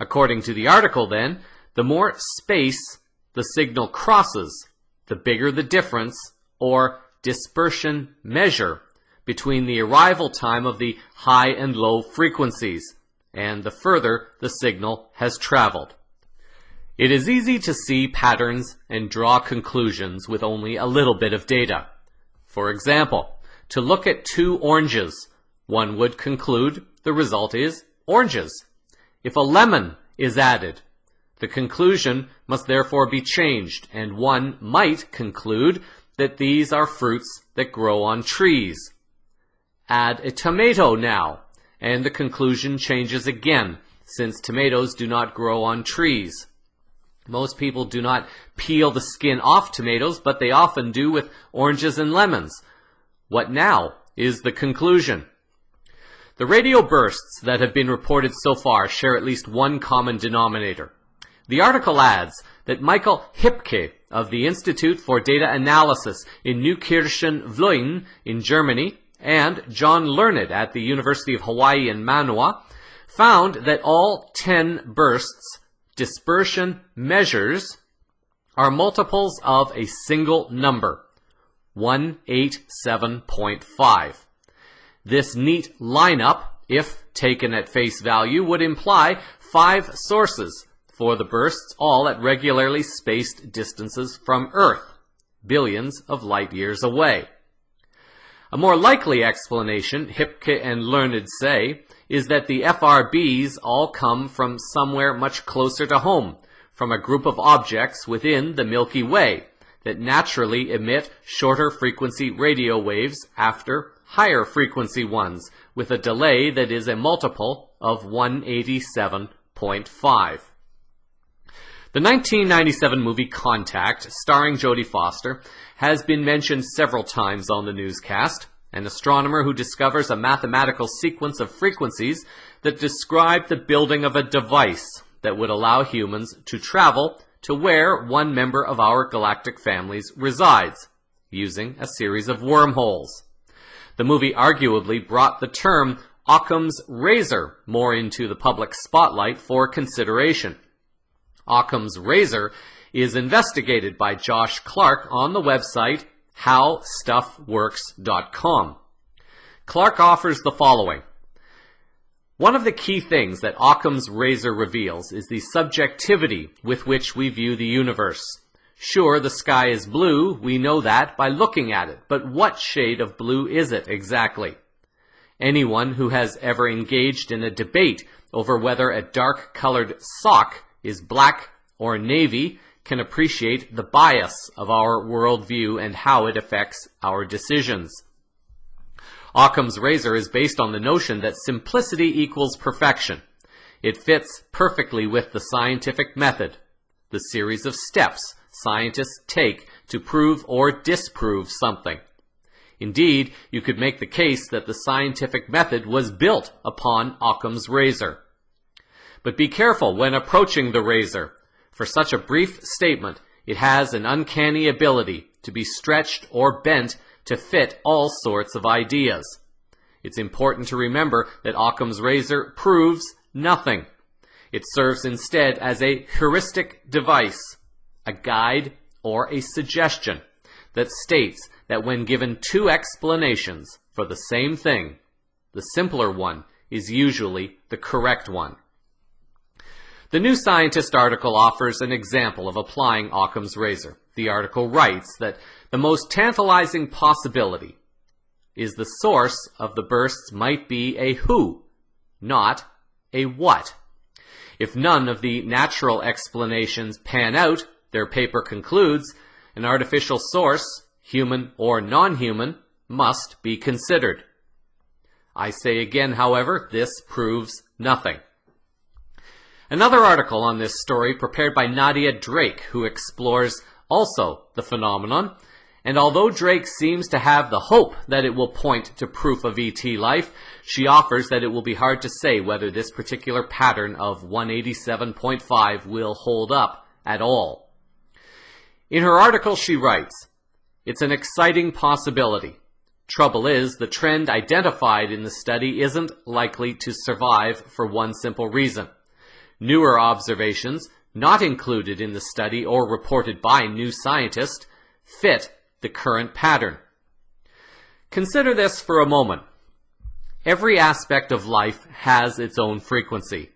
According to the article, then, the more space the signal crosses, the bigger the difference, or dispersion measure, between the arrival time of the high and low frequencies, and the further the signal has traveled. It is easy to see patterns and draw conclusions with only a little bit of data. For example, to look at two oranges, one would conclude the result is oranges. If a lemon is added, the conclusion must therefore be changed, and one might conclude that these are fruits that grow on trees. Add a tomato now, and the conclusion changes again, since tomatoes do not grow on trees. Most people do not peel the skin off tomatoes, but they often do with oranges and lemons. What now is the conclusion? The radio bursts that have been reported so far share at least one common denominator. The article adds that Michael Hipke of the Institute for Data Analysis in Neukirchen-Vloin in Germany and John Learned at the University of Hawaii in Manoa found that all 10 bursts dispersion measures are multiples of a single number, 187.5. This neat lineup, if taken at face value, would imply 5 sources for the bursts, all at regularly spaced distances from Earth, billions of light years away. A more likely explanation, Hipke and Learned say, is that the FRBs all come from somewhere much closer to home, from a group of objects within the Milky Way that naturally emit shorter frequency radio waves after higher frequency ones, with a delay that is a multiple of 187.5. The 1997 movie Contact, starring Jodie Foster, has been mentioned several times on the newscast. An astronomer who discovers a mathematical sequence of frequencies that describe the building of a device that would allow humans to travel to where one member of our galactic families resides, using a series of wormholes. The movie arguably brought the term Occam's razor more into the public spotlight for consideration. Occam's razor is investigated by Josh Clark on the website howstuffworks.com. Clark offers the following. One of the key things that Occam's razor reveals is the subjectivity with which we view the universe. Sure, the sky is blue, we know that by looking at it, but what shade of blue is it exactly? Anyone who has ever engaged in a debate over whether a dark-colored sock is black or navy can appreciate the bias of our worldview and how it affects our decisions. Occam's razor is based on the notion that simplicity equals perfection. It fits perfectly with the scientific method, the series of steps scientists take to prove or disprove something. Indeed, you could make the case that the scientific method was built upon Occam's razor. But be careful when approaching the razor. For such a brief statement, it has an uncanny ability to be stretched or bent to fit all sorts of ideas. It's important to remember that Occam's razor proves nothing. It serves instead as a heuristic device, a guide or a suggestion that states that when given two explanations for the same thing, the simpler one is usually the correct one. The New Scientist article offers an example of applying Occam's razor. The article writes that the most tantalizing possibility is the source of the bursts might be a who, not a what. If none of the natural explanations pan out, their paper concludes, an artificial source, human or non-human, must be considered. I say again, however, this proves nothing. Another article on this story prepared by Nadia Drake, who explores also the phenomenon, and although Drake seems to have the hope that it will point to proof of ET life, she offers that it will be hard to say whether this particular pattern of 187.5 will hold up at all. In her article she writes, "It's an exciting possibility. Trouble is, the trend identified in the study isn't likely to survive for one simple reason. Newer observations, not included in the study or reported by New Scientist, fit the current pattern." Consider this for a moment. Every aspect of life has its own frequency.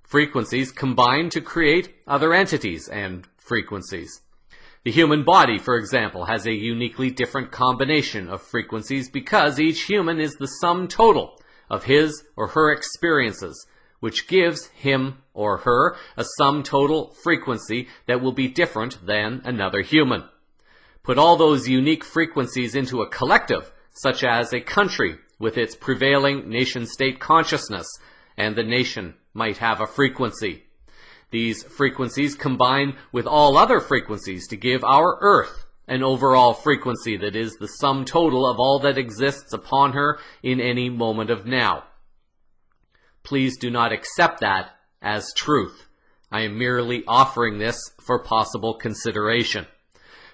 Frequencies combine to create other entities and frequencies. The human body, for example, has a uniquely different combination of frequencies because each human is the sum total of his or her experiences, which gives him or her a sum total frequency that will be different than another human. Put all those unique frequencies into a collective, such as a country with its prevailing nation-state consciousness, and the nation might have a frequency. These frequencies combine with all other frequencies to give our Earth an overall frequency that is the sum total of all that exists upon her in any moment of now. Please do not accept that as truth. I am merely offering this for possible consideration.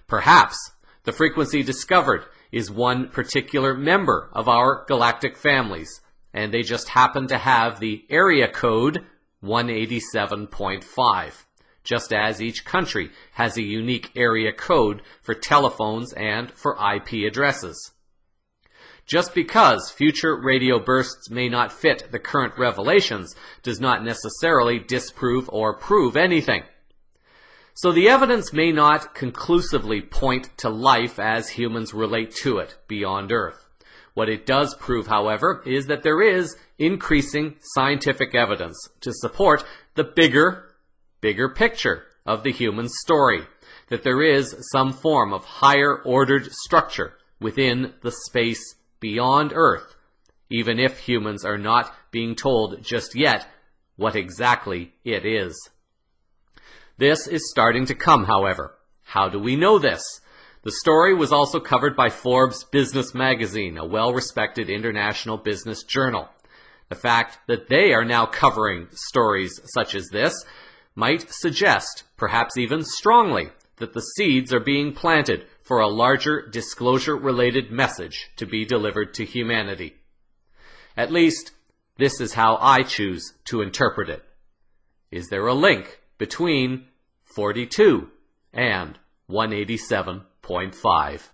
Perhaps the frequency discovered is one particular member of our galactic families, and they just happen to have the area code 187.5, just as each country has a unique area code for telephones and for IP addresses. Just because future radio bursts may not fit the current revelations does not necessarily disprove or prove anything. So the evidence may not conclusively point to life as humans relate to it beyond Earth. What it does prove, however, is that there is increasing scientific evidence to support the bigger picture of the human story, that there is some form of higher ordered structure within the space beyond Earth, even if humans are not being told just yet what exactly it is. This is starting to come, however. How do we know this? The story was also covered by Forbes Business Magazine, a well-respected international business journal. The fact that they are now covering stories such as this might suggest, perhaps even strongly, that the seeds are being planted for a larger disclosure-related message to be delivered to humanity. At least, this is how I choose to interpret it. Is there a link between 42 and 187.5?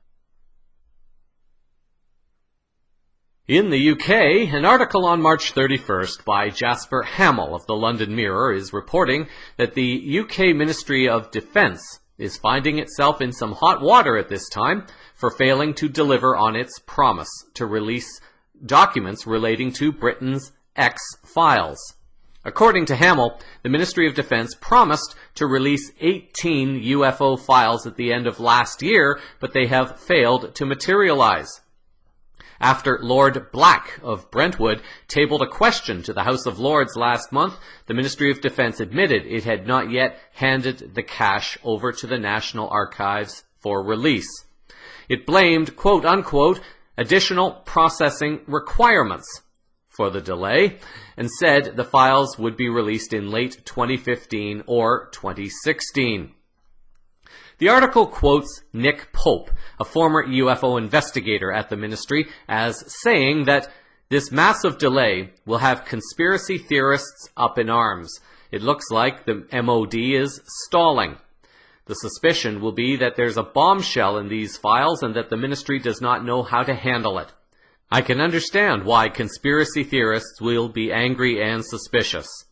In the UK, an article on March 31st by Jasper Hamill of the London Mirror is reporting that the UK Ministry of Defence is finding itself in some hot water at this time for failing to deliver on its promise to release documents relating to Britain's X-Files. According to Hamill, the Ministry of Defence promised to release 18 UFO files at the end of last year, but they have failed to materialize. After Lord Black of Brentwood tabled a question to the House of Lords last month, the Ministry of Defence admitted it had not yet handed the cache over to the National Archives for release. It blamed, quote-unquote, additional processing requirements for the delay, and said the files would be released in late 2015 or 2016. The article quotes Nick Pope, a former UFO investigator at the ministry, as saying that this massive delay will have conspiracy theorists up in arms. It looks like the MOD is stalling. The suspicion will be that there's a bombshell in these files and that the ministry does not know how to handle it. I can understand why conspiracy theorists will be angry and suspicious.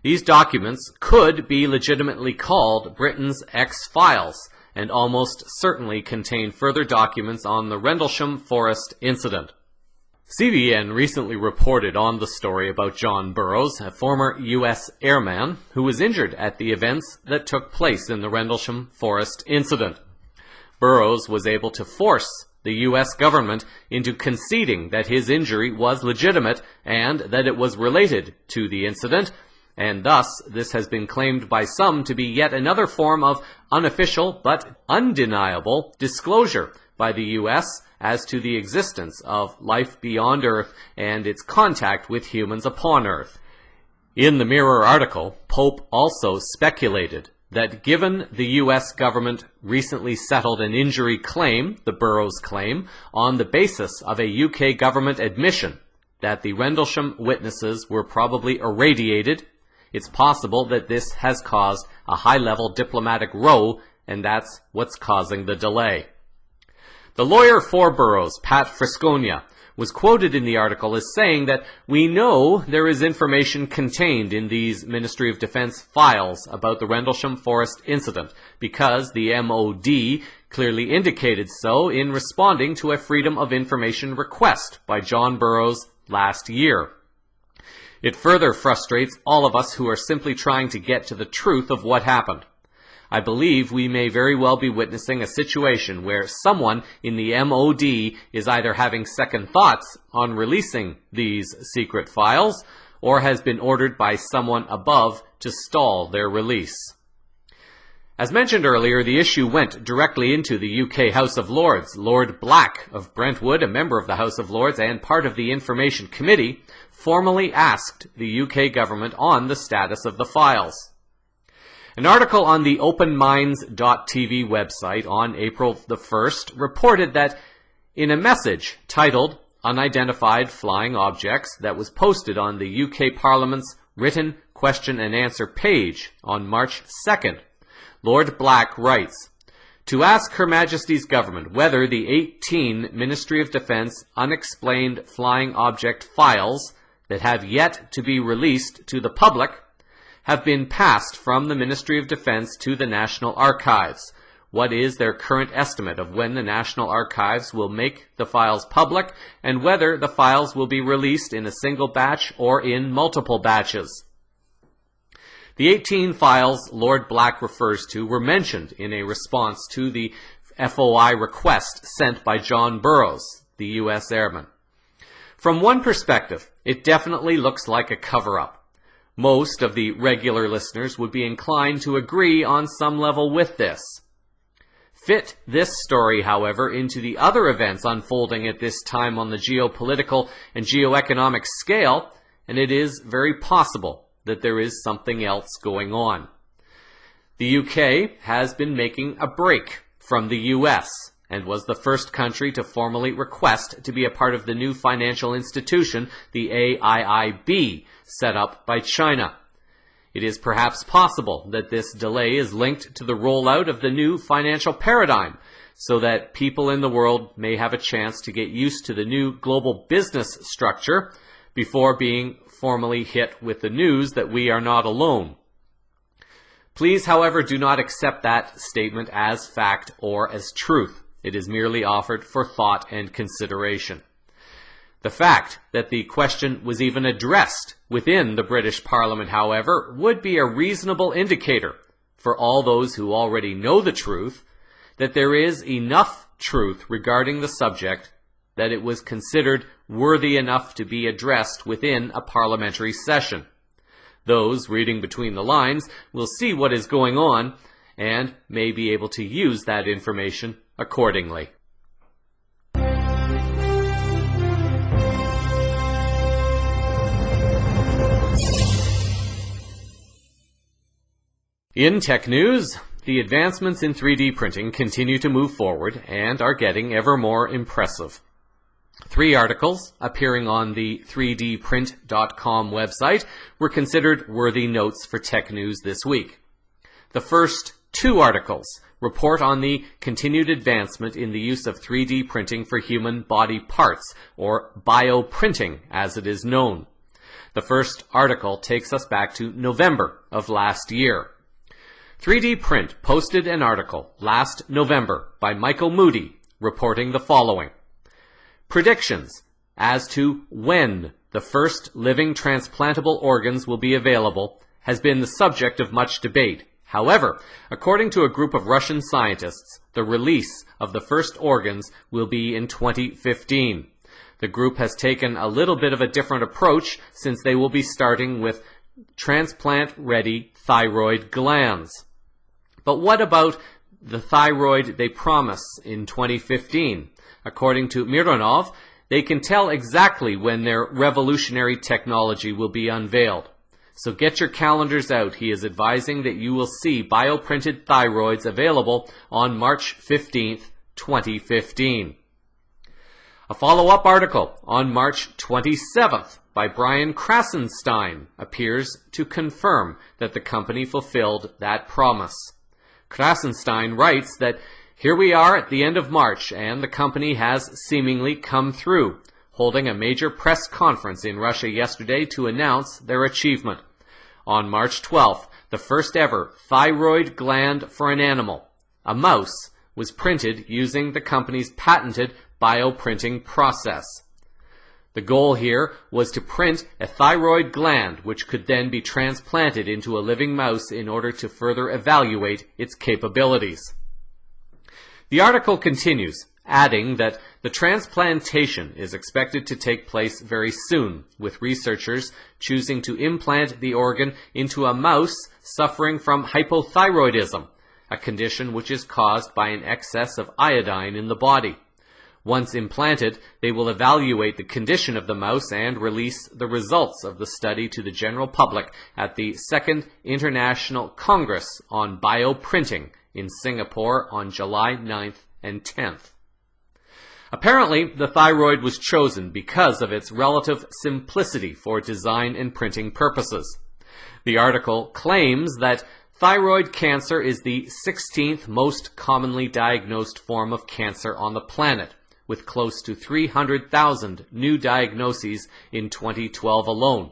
These documents could be legitimately called Britain's X-Files, and almost certainly contain further documents on the Rendlesham Forest incident. CVN recently reported on the story about John Burroughs, a former U.S. airman who was injured at the events that took place in the Rendlesham Forest incident. Burroughs was able to force the U.S. government into conceding that his injury was legitimate and that it was related to the incident, and thus this has been claimed by some to be yet another form of unofficial but undeniable disclosure by the U.S. as to the existence of life beyond Earth and its contact with humans upon Earth. In the Mirror article, Pope also speculated that given the U.S. government recently settled an injury claim, the Burroughs claim, on the basis of a UK government admission that the Rendlesham witnesses were probably irradiated, it's possible that this has caused a high-level diplomatic row, and that's what's causing the delay. The lawyer for Burroughs, Pat Frascogna, was quoted in the article as saying that we know there is information contained in these Ministry of Defense files about the Rendlesham Forest incident because the MOD clearly indicated so in responding to a Freedom of Information request by John Burroughs last year. It further frustrates all of us who are simply trying to get to the truth of what happened. I believe we may very well be witnessing a situation where someone in the MOD is either having second thoughts on releasing these secret files or has been ordered by someone above to stall their release. As mentioned earlier, the issue went directly into the UK House of Lords. Lord Black of Brentwood, a member of the House of Lords and part of the Information Committee, formally asked the UK government on the status of the files. An article on the openminds.tv website on April the 1st reported that in a message titled Unidentified Flying Objects that was posted on the UK Parliament's written question and answer page on March 2nd, Lord Black writes, "To ask Her Majesty's Government whether the 18 Ministry of Defence unexplained flying object files that have yet to be released to the public have been passed from the Ministry of Defence to the National Archives. What is their current estimate of when the National Archives will make the files public and whether the files will be released in a single batch or in multiple batches?" The 18 files Lord Black refers to were mentioned in a response to the FOI request sent by John Burroughs, the U.S. airman. From one perspective, it definitely looks like a cover-up. Most of the regular listeners would be inclined to agree on some level with this. Fit this story, however, into the other events unfolding at this time on the geopolitical and geoeconomic scale, and it is very possible that there is something else going on. The UK has been making a break from the U.S. and was the first country to formally request to be a part of the new financial institution, the AIIB, set up by China. It is perhaps possible that this delay is linked to the rollout of the new financial paradigm, so that people in the world may have a chance to get used to the new global business structure before being formally hit with the news that we are not alone. Please, however, do not accept that statement as fact or as truth. It is merely offered for thought and consideration. The fact that the question was even addressed within the British Parliament, however, would be a reasonable indicator for all those who already know the truth that there is enough truth regarding the subject that it was considered worthy enough to be addressed within a parliamentary session. Those reading between the lines will see what is going on and may be able to use that information accordingly. In tech news, the advancements in 3D printing continue to move forward and are getting ever more impressive. 3 articles appearing on the 3dprint.com website were considered worthy notes for tech news this week. The first 2 articles report on the continued advancement in the use of 3D printing for human body parts, or bioprinting as it is known. The first article takes us back to November of last year. 3D Print posted an article last November by Michael Moody reporting the following. Predictions as to when the first living transplantable organs will be available has been the subject of much debate. However, according to a group of Russian scientists, the release of the first organs will be in 2015. The group has taken a little bit of a different approach since they will be starting with transplant-ready thyroid glands. But what about the thyroid they promise in 2015? According to Mironov, they can tell exactly when their revolutionary technology will be unveiled. So get your calendars out. He is advising that you will see bioprinted thyroids available on March 15th, 2015. A follow-up article on March 27th by Brian Krasenstein appears to confirm that the company fulfilled that promise. Krasenstein writes that here we are at the end of March and the company has seemingly come through, holding a major press conference in Russia yesterday to announce their achievement. On March 12th, the first ever thyroid gland for an animal, a mouse, was printed using the company's patented bioprinting process. The goal here was to print a thyroid gland which could then be transplanted into a living mouse in order to further evaluate its capabilities. The article continues, adding that the transplantation is expected to take place very soon, with researchers choosing to implant the organ into a mouse suffering from hypothyroidism, a condition which is caused by an excess of iodine in the body. Once implanted, they will evaluate the condition of the mouse and release the results of the study to the general public at the 2nd International Congress on Bioprinting in Singapore on July 9th and 10th. Apparently, the thyroid was chosen because of its relative simplicity for design and printing purposes. The article claims that thyroid cancer is the 16th most commonly diagnosed form of cancer on the planet, with close to 300,000 new diagnoses in 2012 alone.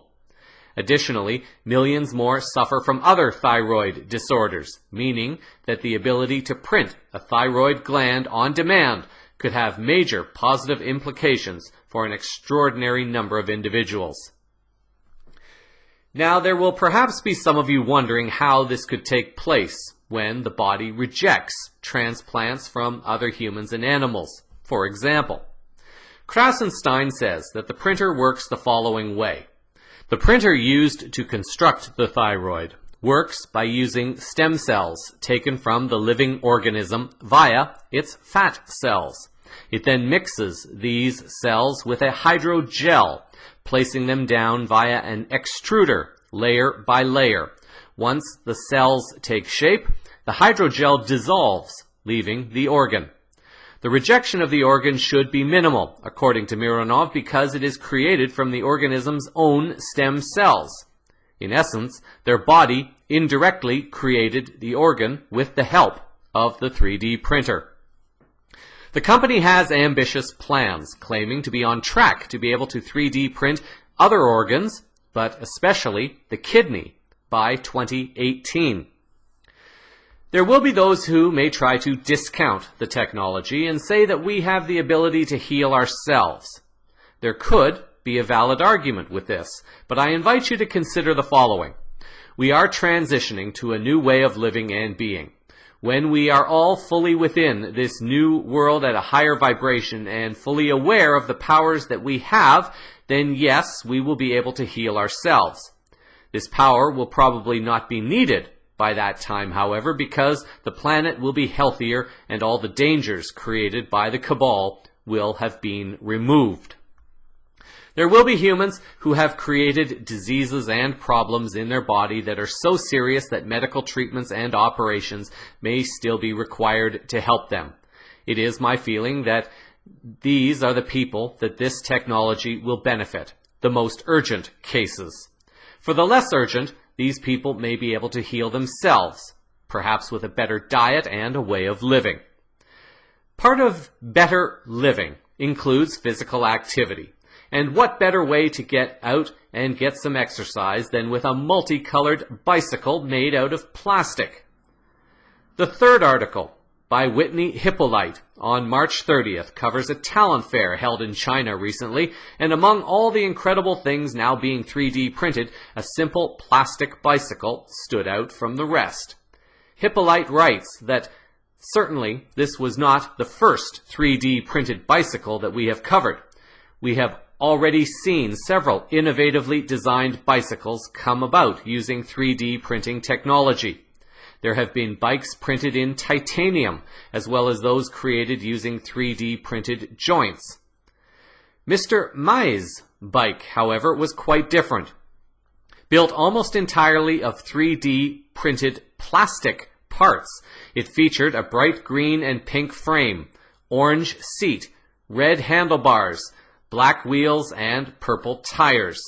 Additionally, millions more suffer from other thyroid disorders, meaning that the ability to print a thyroid gland on demand could have major positive implications for an extraordinary number of individuals. Now, there will perhaps be some of you wondering how this could take place when the body rejects transplants from other humans and animals. For example, Krasenstein says that the printer works the following way. The printer used to construct the thyroid works by using stem cells taken from the living organism via its fat cells. It then mixes these cells with a hydrogel, placing them down via an extruder, layer by layer. Once the cells take shape, the hydrogel dissolves, leaving the organ. The rejection of the organ should be minimal, according to Mironov, because it is created from the organism's own stem cells. In essence, their body indirectly created the organ with the help of the 3D printer. The company has ambitious plans, claiming to be on track to be able to 3D print other organs, but especially the kidney, by 2018. There will be those who may try to discount the technology and say that we have the ability to heal ourselves. There could be a valid argument with this, but I invite you to consider the following. We are transitioning to a new way of living and being. When we are all fully within this new world at a higher vibration and fully aware of the powers that we have, then yes, we will be able to heal ourselves. This power will probably not be needed by that time, however, because the planet will be healthier and all the dangers created by the cabal will have been removed. There will be humans who have created diseases and problems in their body that are so serious that medical treatments and operations may still be required to help them. It is my feeling that these are the people that this technology will benefit, the most urgent cases. For the less urgent, these people may be able to heal themselves, perhaps with a better diet and a way of living. Part of better living includes physical activity. And what better way to get out and get some exercise than with a multicolored bicycle made out of plastic? The third article, by Whitney Hippolyte, on March 30th, covers a talent fair held in China recently, and among all the incredible things now being 3D printed, a simple plastic bicycle stood out from the rest. Hippolyte writes that certainly this was not the first 3D printed bicycle that we have covered. We have already seen several innovatively designed bicycles come about using 3D printing technology. There have been bikes printed in titanium, as well as those created using 3D printed joints. Mr. Mai's bike, however, was quite different. Built almost entirely of 3D printed plastic parts, it featured a bright green and pink frame, orange seat, red handlebars, black wheels, and purple tires.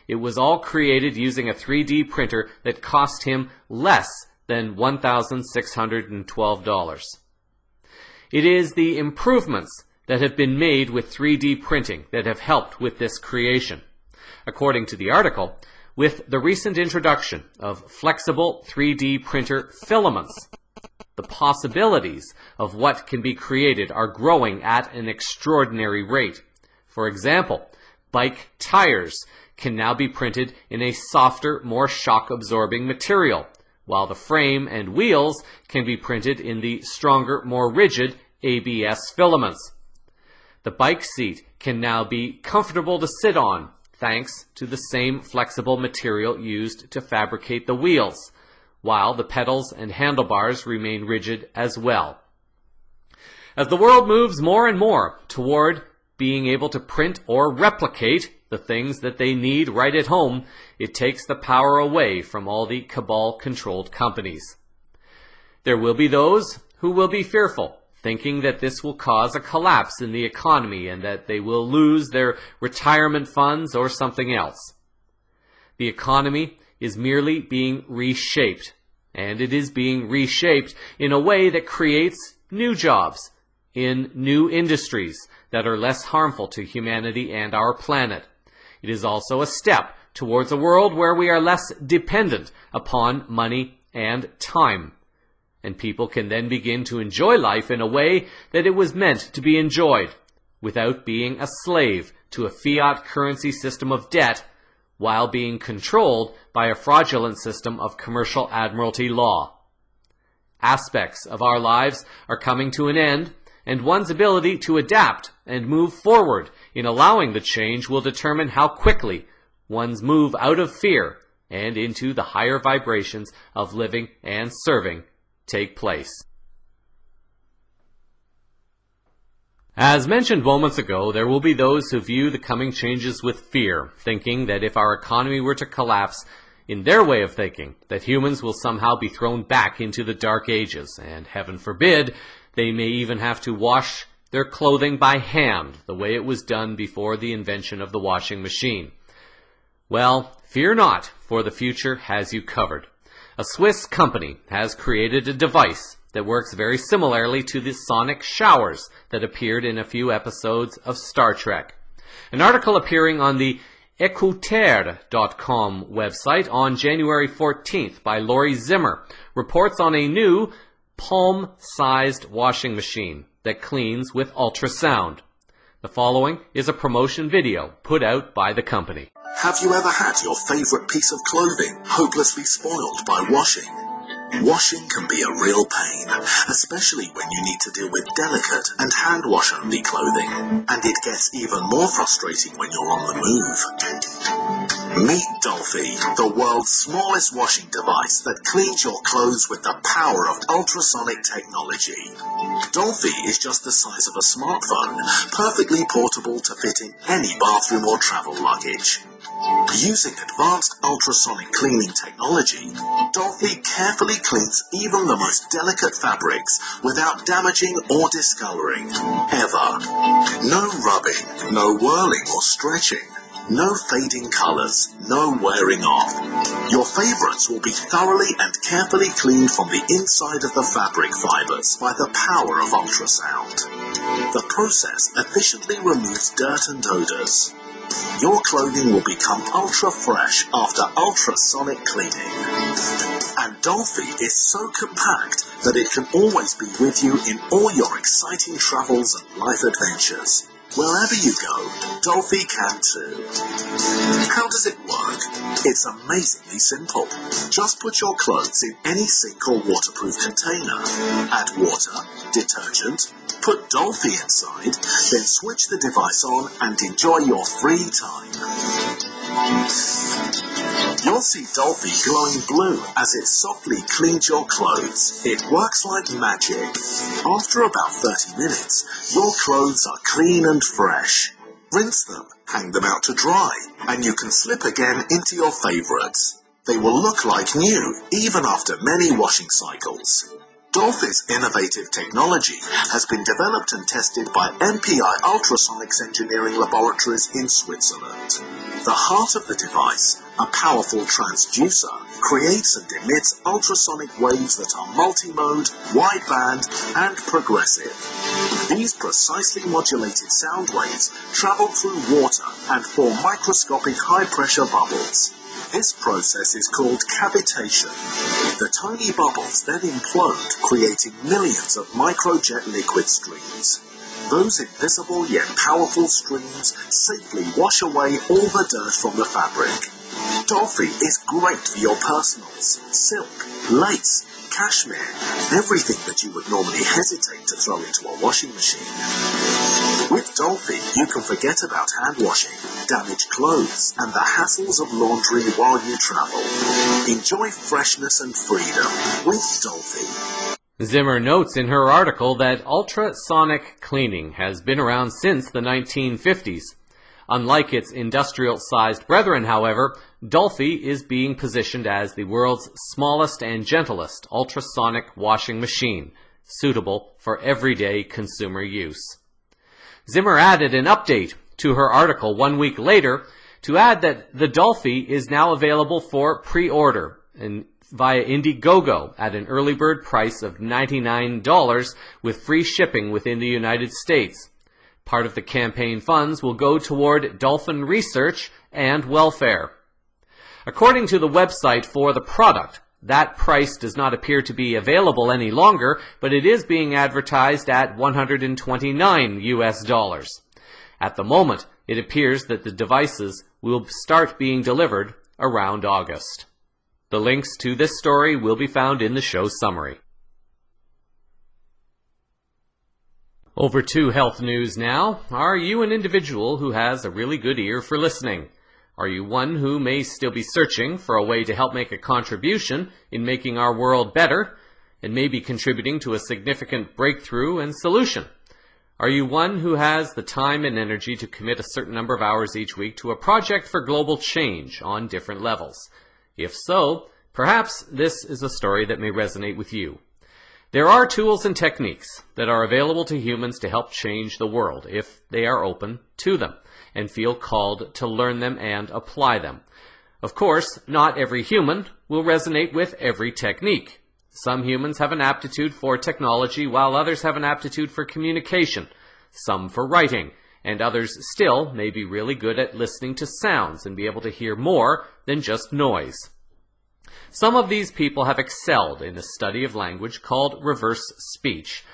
It was all created using a 3D printer that cost him less than $1,612. It is the improvements that have been made with 3D printing that have helped with this creation. According to the article, with the recent introduction of flexible 3D printer filaments, the possibilities of what can be created are growing at an extraordinary rate. For example, bike tires can now be printed in a softer, more shock-absorbing material, while the frame and wheels can be printed in the stronger, more rigid ABS filaments. The bike seat can now be comfortable to sit on, thanks to the same flexible material used to fabricate the wheels, while the pedals and handlebars remain rigid as well. As the world moves more and more toward being able to print or replicate the things that they need right at home, it takes the power away from all the cabal-controlled companies. There will be those who will be fearful, thinking that this will cause a collapse in the economy and that they will lose their retirement funds or something else. The economy is merely being reshaped, and it is being reshaped in a way that creates new jobs in new industries that are less harmful to humanity and our planet. It is also a step towards a world where we are less dependent upon money and time, and people can then begin to enjoy life in a way that it was meant to be enjoyed, without being a slave to a fiat currency system of debt, while being controlled by a fraudulent system of commercial admiralty law. Aspects of our lives are coming to an end, and one's ability to adapt and move forward in allowing the change will determine how quickly one's move out of fear and into the higher vibrations of living and serving take place. As mentioned moments ago, there will be those who view the coming changes with fear, thinking that if our economy were to collapse, in their way of thinking, that humans will somehow be thrown back into the dark ages, and heaven forbid, They may even have to wash their clothing by hand, the way it was done before the invention of the washing machine. Well, fear not, for the future has you covered. A Swiss company has created a device that works very similarly to the sonic showers that appeared in a few episodes of Star Trek. An article appearing on the Écouteur.com website on January 14th by Lori Zimmer reports on a new palm-sized washing machine that cleans with ultrasound. The following is a promotion video put out by the company. Have you ever had your favorite piece of clothing hopelessly spoiled by washing? Washing can be a real pain, especially when you need to deal with delicate and hand-wash-only clothing. And it gets even more frustrating when you're on the move. Meet Dolphy, the world's smallest washing device that cleans your clothes with the power of ultrasonic technology. Dolphy is just the size of a smartphone, perfectly portable to fit in any bathroom or travel luggage. Using advanced ultrasonic cleaning technology, Dolphy carefully cleans even the most delicate fabrics without damaging or discoloring, ever. No rubbing, no whirling or stretching, no fading colors, no wearing off. Your favorites will be thoroughly and carefully cleaned from the inside of the fabric fibers by the power of ultrasound. The process efficiently removes dirt and odors. Your clothing will become ultra-fresh after ultrasonic cleaning. And Dolphy is so compact that it can always be with you in all your exciting travels and life adventures. Wherever you go, Dolphy can too. How does it work? It's amazingly simple. Just put your clothes in any sink or waterproof container. Add water, detergent, put Dolphy inside, then switch the device on and enjoy your free time. You'll see Dolphy glowing blue as it softly cleans your clothes. It works like magic. After about 30 minutes, your clothes are clean and fresh. Rinse them, hang them out to dry, and you can slip again into your favorites. They will look like new, even after many washing cycles. Dolphy's innovative technology has been developed and tested by MPI Ultrasonics Engineering Laboratories in Switzerland. The heart of the device, a powerful transducer, creates and emits ultrasonic waves that are multimode, wideband, and progressive. These precisely modulated sound waves travel through water and form microscopic high-pressure bubbles. This process is called cavitation. The tiny bubbles then implode, creating millions of microjet liquid streams. Those invisible yet powerful streams safely wash away all the dirt from the fabric. Dolphy is great for your personals, silk, lace, cashmere, everything that you would normally hesitate to throw into a washing machine. With Dolphy, you can forget about hand washing, damaged clothes, and the hassles of laundry while you travel. Enjoy freshness and freedom with Dolphy. Zimmer notes in her article that ultrasonic cleaning has been around since the 1950s. Unlike its industrial-sized brethren, however, Dolphy is being positioned as the world's smallest and gentlest ultrasonic washing machine, suitable for everyday consumer use. Zimmer added an update to her article 1 week later to add that the Dolphy is now available for pre-order via Indiegogo at an early bird price of $99 with free shipping within the United States. Part of the campaign funds will go toward dolphin research and welfare. According to the website for the product, that price does not appear to be available any longer, but it is being advertised at $129 US. At the moment, it appears that the devices will start being delivered around August. The links to this story will be found in the show summary. Over to health news now. Are you an individual who has a really good ear for listening? Are you one who may still be searching for a way to help make a contribution in making our world better and maybe contributing to a significant breakthrough and solution? Are you one who has the time and energy to commit a certain number of hours each week to a project for global change on different levels? If so, perhaps this is a story that may resonate with you. There are tools and techniques that are available to humans to help change the world if they are open to them and feel called to learn them and apply them. Of course, not every human will resonate with every technique. Some humans have an aptitude for technology, while others have an aptitude for communication, some for writing, and others still may be really good at listening to sounds and be able to hear more than just noise. Some of these people have excelled in a study of language called reverse speech.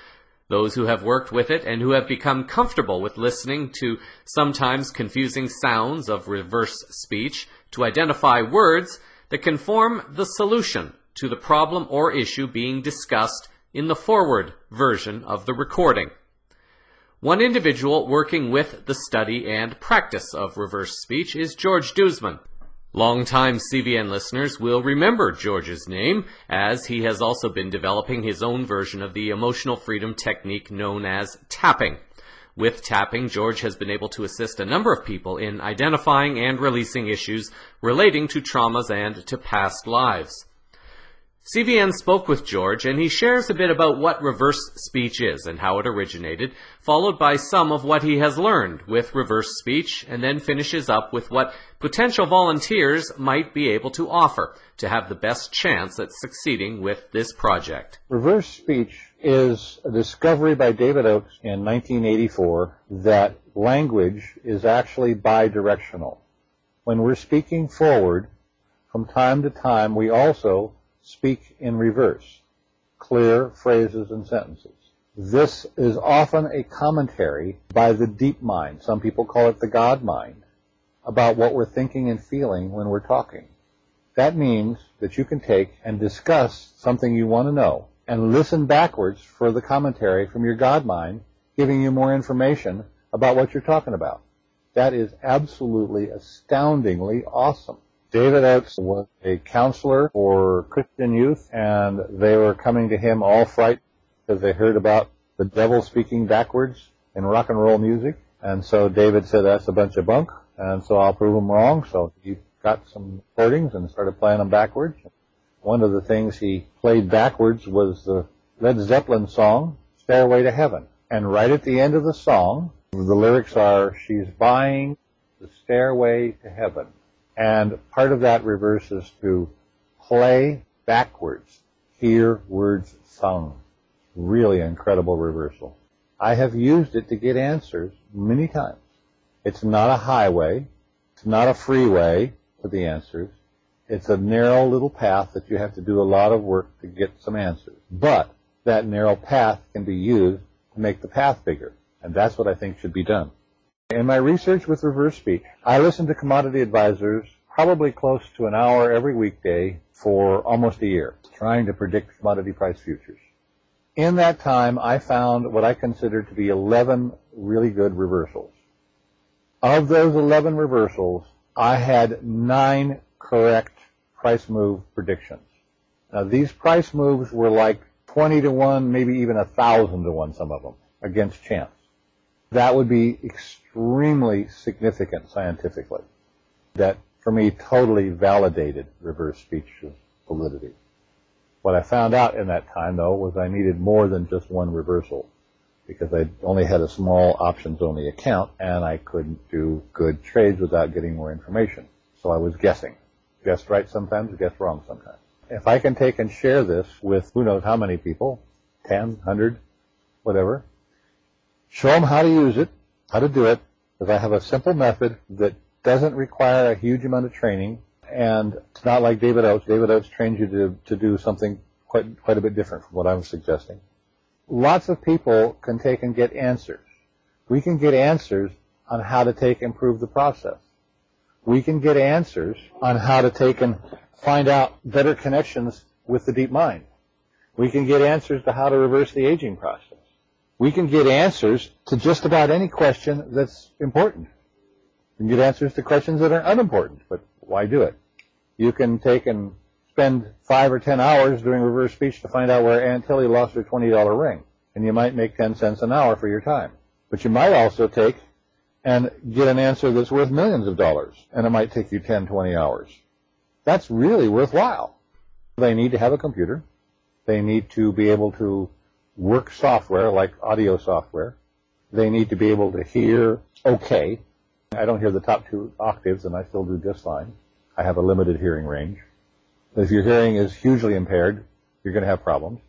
Those who have worked with it and who have become comfortable with listening to sometimes confusing sounds of reverse speech to identify words that can form the solution to the problem or issue being discussed in the forward version of the recording. One individual working with the study and practice of reverse speech is George Duzman. Longtime CVN listeners will remember George's name, as he has also been developing his own version of the emotional freedom technique known as tapping. With tapping, George has been able to assist a number of people in identifying and releasing issues relating to traumas and to past lives. CVN spoke with George, and he shares a bit about what reverse speech is and how it originated, followed by some of what he has learned with reverse speech, and then finishes up with what potential volunteers might be able to offer to have the best chance at succeeding with this project. Reverse speech is a discovery by David Oakes in 1984 that language is actually bidirectional. When we're speaking forward, from time to time we also speak in reverse, clear phrases and sentences. This is often a commentary by the deep mind, some people call it the God mind, about what we're thinking and feeling when we're talking. That means that you can take and discuss something you want to know and listen backwards for the commentary from your God mind, giving you more information about what you're talking about. That is absolutely astoundingly awesome. David Oakes was a counselor for Christian youth, and they were coming to him all frightened because they heard about the devil speaking backwards in rock and roll music. And so David said, that's a bunch of bunk, and so I'll prove them wrong. So he got some recordings and started playing them backwards. One of the things he played backwards was the Led Zeppelin song, Stairway to Heaven. And right at the end of the song, the lyrics are, she's buying the stairway to heaven. And part of that reverses to play backwards, hear words sung. Really incredible reversal. I have used it to get answers many times. It's not a highway. It's not a freeway to the answers. It's a narrow little path that you have to do a lot of work to get some answers. But that narrow path can be used to make the path bigger. And that's what I think should be done. In my research with reverse speech, I listened to commodity advisors probably close to an hour every weekday for almost a year, trying to predict commodity price futures. In that time, I found what I considered to be 11 really good reversals. Of those 11 reversals, I had 9 correct price move predictions. Now, these price moves were like 20 to 1, maybe even 1,000 to 1, some of them, against chance. That would be extremely significant scientifically. That, for me, totally validated reverse speech's validity. What I found out in that time, though, was I needed more than just one reversal, because I only had a small options-only account, and I couldn't do good trades without getting more information. So I was guessing. Guessed right sometimes, guessed wrong sometimes. If I can take and share this with who knows how many people, 10, 100, whatever, show them how to use it, how to do it, because I have a simple method that doesn't require a huge amount of training, and it's not like David Oakes. David Oakes trains you to do something quite a bit different from what I'm suggesting. Lots of people can take and get answers. We can get answers on how to take and improve the process. We can get answers on how to take and find out better connections with the deep mind. We can get answers to how to reverse the aging process. We can get answers to just about any question that's important. You can get answers to questions that are unimportant, but why do it? You can take and spend 5 or 10 hours doing reverse speech to find out where Aunt Tilly lost her $20 ring, and you might make 10 cents an hour for your time. But you might also take and get an answer that's worth millions of dollars, and it might take you 10, 20 hours. That's really worthwhile. They need to have a computer. They need to be able to work software like audio software. They need to be able to hear okay. I don't hear the top 2 octaves, and I still do just fine. I have a limited hearing range. If your hearing is hugely impaired, you're going to have problems.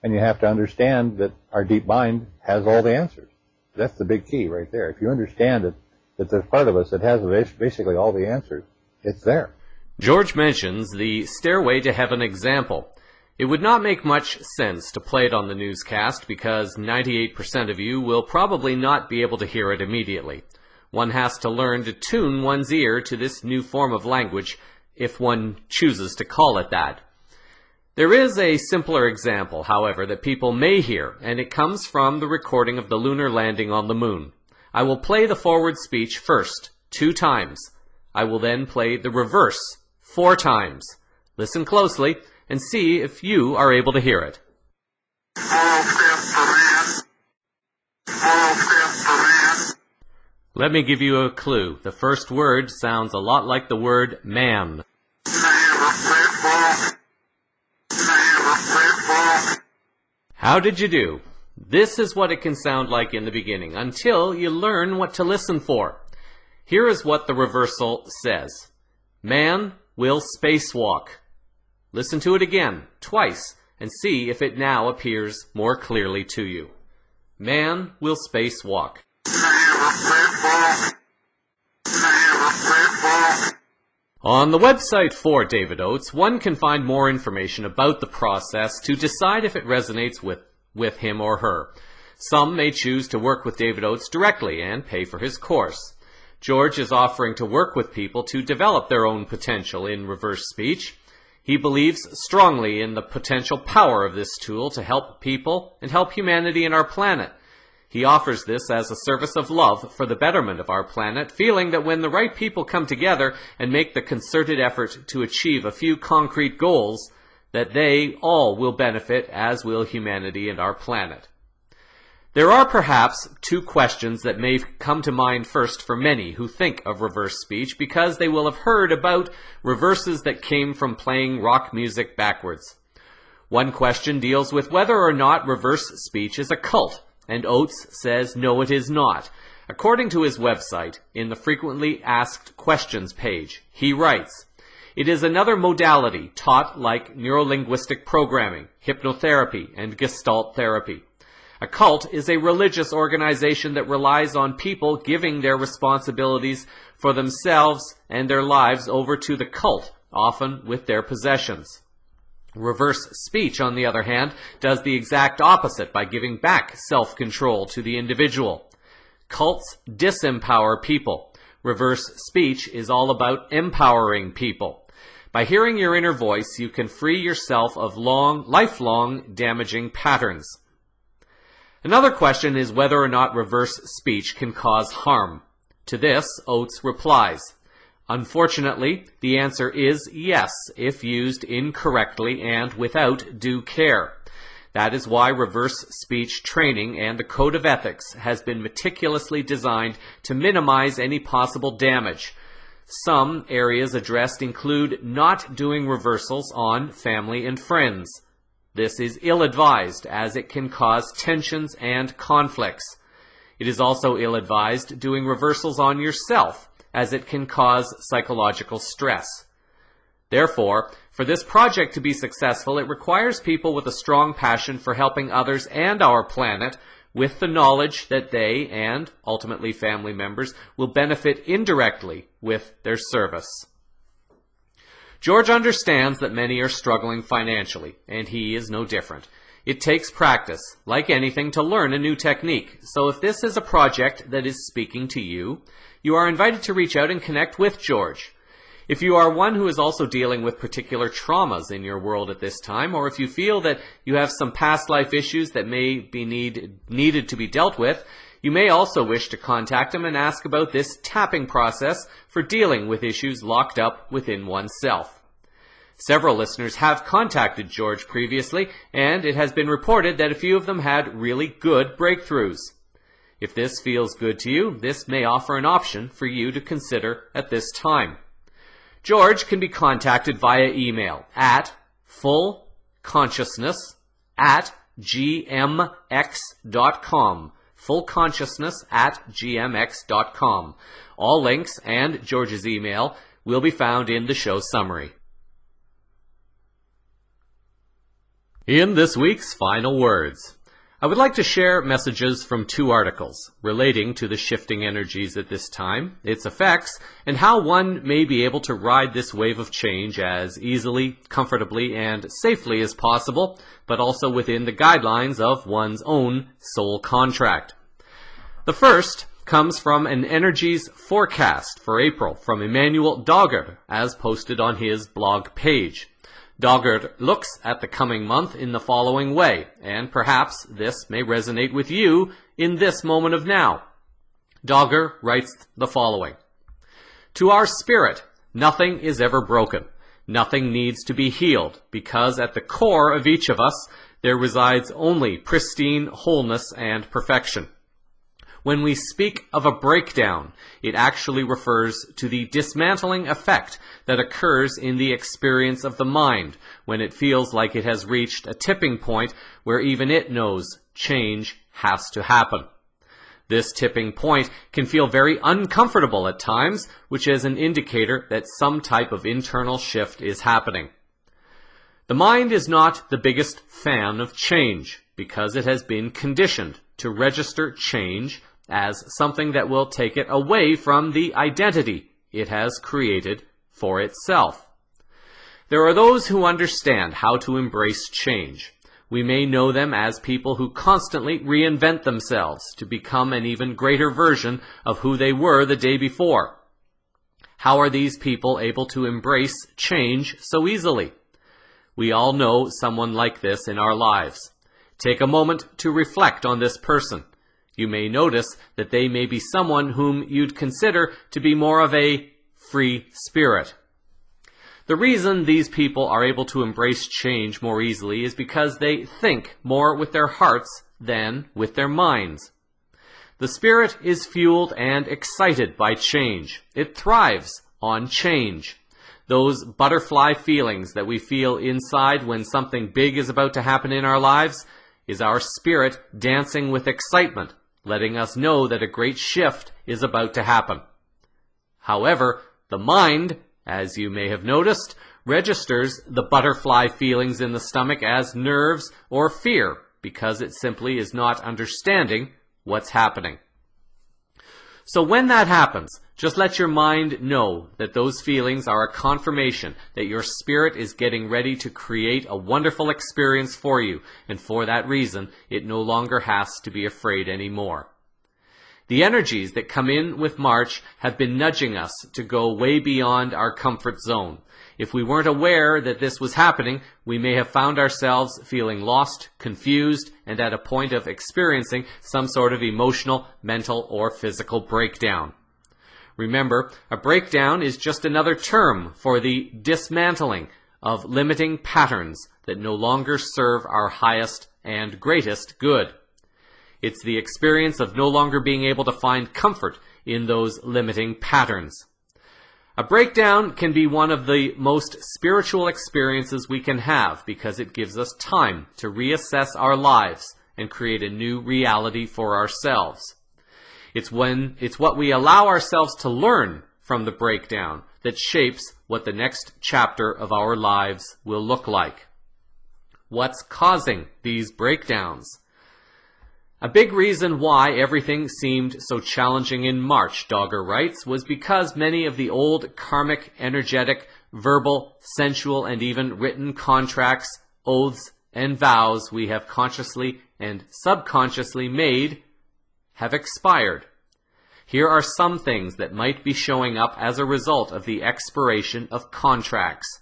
And you have to understand that our deep mind has all the answers. That's the big key right there. If you understand that there's part of us that has basically all the answers, it's there. George mentions the Stairway to Heaven example. It would not make much sense to play it on the newscast because 98% of you will probably not be able to hear it immediately. One has to learn to tune one's ear to this new form of language, if one chooses to call it that. There is a simpler example, however, that people may hear, and it comes from the recording of the lunar landing on the moon. I will play the forward speech first, 2 times. I will then play the reverse 4 times. Listen closely and see if you are able to hear it. Let me give you a clue. The first word sounds a lot like the word man. How did you do? This is what it can sound like in the beginning, until you learn what to listen for. Here is what the reversal says. Man will spacewalk. Listen to it again, twice, and see if it now appears more clearly to you. Man will spacewalk. On the website for David Oates, one can find more information about the process to decide if it resonates with him or her. Some may choose to work with David Oates directly and pay for his course. George is offering to work with people to develop their own potential in reverse speech. He believes strongly in the potential power of this tool to help people and help humanity and our planet. He offers this as a service of love for the betterment of our planet, feeling that when the right people come together and make the concerted effort to achieve a few concrete goals, that they all will benefit, as will humanity and our planet. There are perhaps 2 questions that may come to mind first for many who think of reverse speech because they will have heard about reverses that came from playing rock music backwards. One question deals with whether or not reverse speech is a cult, and Oates says no, it is not. According to his website, in the Frequently Asked Questions page, he writes, "It is another modality taught like neurolinguistic programming, hypnotherapy, and Gestalt therapy. A cult is a religious organization that relies on people giving their responsibilities for themselves and their lives over to the cult, often with their possessions. Reverse speech, on the other hand, does the exact opposite by giving back self-control to the individual. Cults disempower people. Reverse speech is all about empowering people. By hearing your inner voice, you can free yourself of lifelong damaging patterns." Another question is whether or not reverse speech can cause harm. To this, Oates replies, "Unfortunately, the answer is yes, if used incorrectly and without due care. That is why reverse speech training and the Code of Ethics has been meticulously designed to minimize any possible damage. Some areas addressed include not doing reversals on family and friends. This is ill-advised as it can cause tensions and conflicts. It is also ill-advised doing reversals on yourself, as it can cause psychological stress. Therefore, for this project to be successful, it requires people with a strong passion for helping others and our planet with the knowledge that they, and ultimately family members, will benefit indirectly with their service." George understands that many are struggling financially, and he is no different. It takes practice, like anything, to learn a new technique. So if this is a project that is speaking to you, you are invited to reach out and connect with George. If you are one who is also dealing with particular traumas in your world at this time, or if you feel that you have some past life issues that may be needed to be dealt with, you may also wish to contact him and ask about this tapping process for dealing with issues locked up within oneself. Several listeners have contacted George previously, and it has been reported that a few of them had really good breakthroughs. If this feels good to you, this may offer an option for you to consider at this time. George can be contacted via email at full fullconsciousness@gmx.com. fullconsciousness@gmx.com. All links and George's email will be found in the show summary. In this week's Final Words, I would like to share messages from 2 articles relating to the shifting energies at this time, its effects, and how one may be able to ride this wave of change as easily, comfortably, and safely as possible, but also within the guidelines of one's own soul contract. The first comes from an energies forecast for April from Emmanuel Dogger, as posted on his blog page. Dogger looks at the coming month in the following way, and perhaps this may resonate with you in this moment of now. Dogger writes the following: To our spirit, nothing is ever broken. Nothing needs to be healed, because at the core of each of us there resides only pristine wholeness and perfection. When we speak of a breakdown, it actually refers to the dismantling effect that occurs in the experience of the mind when it feels like it has reached a tipping point where even it knows change has to happen. This tipping point can feel very uncomfortable at times, which is an indicator that some type of internal shift is happening. The mind is not the biggest fan of change because it has been conditioned to register change as something that will take it away from the identity it has created for itself. There are those who understand how to embrace change. We may know them as people who constantly reinvent themselves to become an even greater version of who they were the day before. How are these people able to embrace change so easily? We all know someone like this in our lives. Take a moment to reflect on this person. You may notice that they may be someone whom you'd consider to be more of a free spirit. The reason these people are able to embrace change more easily is because they think more with their hearts than with their minds. The spirit is fueled and excited by change. It thrives on change. Those butterfly feelings that we feel inside when something big is about to happen in our lives is our spirit dancing with excitement, letting us know that a great shift is about to happen. However, the mind, as you may have noticed, registers the butterfly feelings in the stomach as nerves or fear because it simply is not understanding what's happening. So when that happens, just let your mind know that those feelings are a confirmation that your spirit is getting ready to create a wonderful experience for you, and for that reason, it no longer has to be afraid anymore. The energies that come in with March have been nudging us to go way beyond our comfort zone. If we weren't aware that this was happening, we may have found ourselves feeling lost, confused, and at a point of experiencing some sort of emotional, mental, or physical breakdown. Remember, a breakdown is just another term for the dismantling of limiting patterns that no longer serve our highest and greatest good. It's the experience of no longer being able to find comfort in those limiting patterns. A breakdown can be one of the most spiritual experiences we can have because it gives us time to reassess our lives and create a new reality for ourselves. It's what we allow ourselves to learn from the breakdown that shapes what the next chapter of our lives will look like. What's causing these breakdowns? A big reason why everything seemed so challenging in March, Dogger writes, was because many of the old karmic, energetic, verbal, sensual, and even written contracts, oaths, and vows we have consciously and subconsciously made have expired. Here are some things that might be showing up as a result of the expiration of contracts.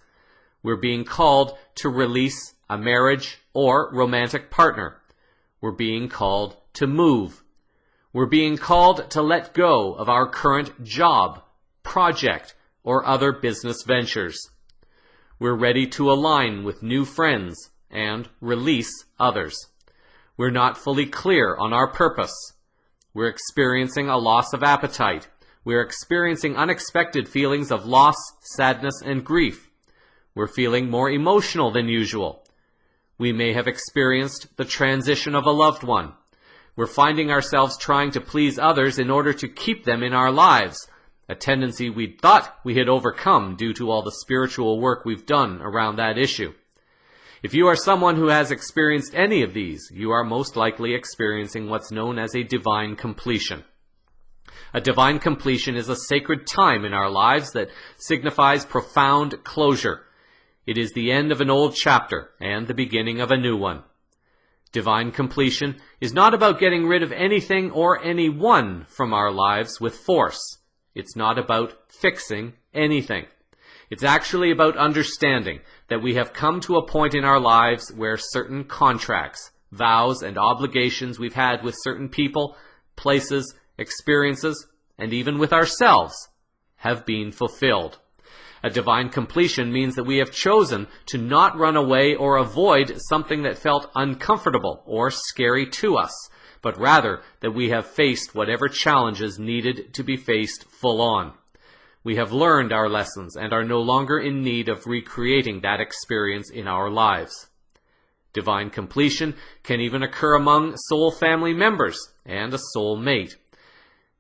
We're being called to release a marriage or romantic partner. We're being called to move. We're being called to let go of our current job, project, or other business ventures. We're ready to align with new friends and release others. We're not fully clear on our purpose. We're experiencing a loss of appetite. We're experiencing unexpected feelings of loss, sadness, and grief. We're feeling more emotional than usual. We may have experienced the transition of a loved one. We're finding ourselves trying to please others in order to keep them in our lives, a tendency we thought we had overcome due to all the spiritual work we've done around that issue. If you are someone who has experienced any of these, you are most likely experiencing what's known as a divine completion. A divine completion is a sacred time in our lives that signifies profound closure. It is the end of an old chapter and the beginning of a new one. Divine completion is not about getting rid of anything or anyone from our lives with force. It's not about fixing anything. It's actually about understanding that we have come to a point in our lives where certain contracts, vows, and obligations we've had with certain people, places, experiences, and even with ourselves have been fulfilled. A divine completion means that we have chosen to not run away or avoid something that felt uncomfortable or scary to us, but rather that we have faced whatever challenges needed to be faced full on. We have learned our lessons and are no longer in need of recreating that experience in our lives. Divine completion can even occur among soul family members and a soul mate.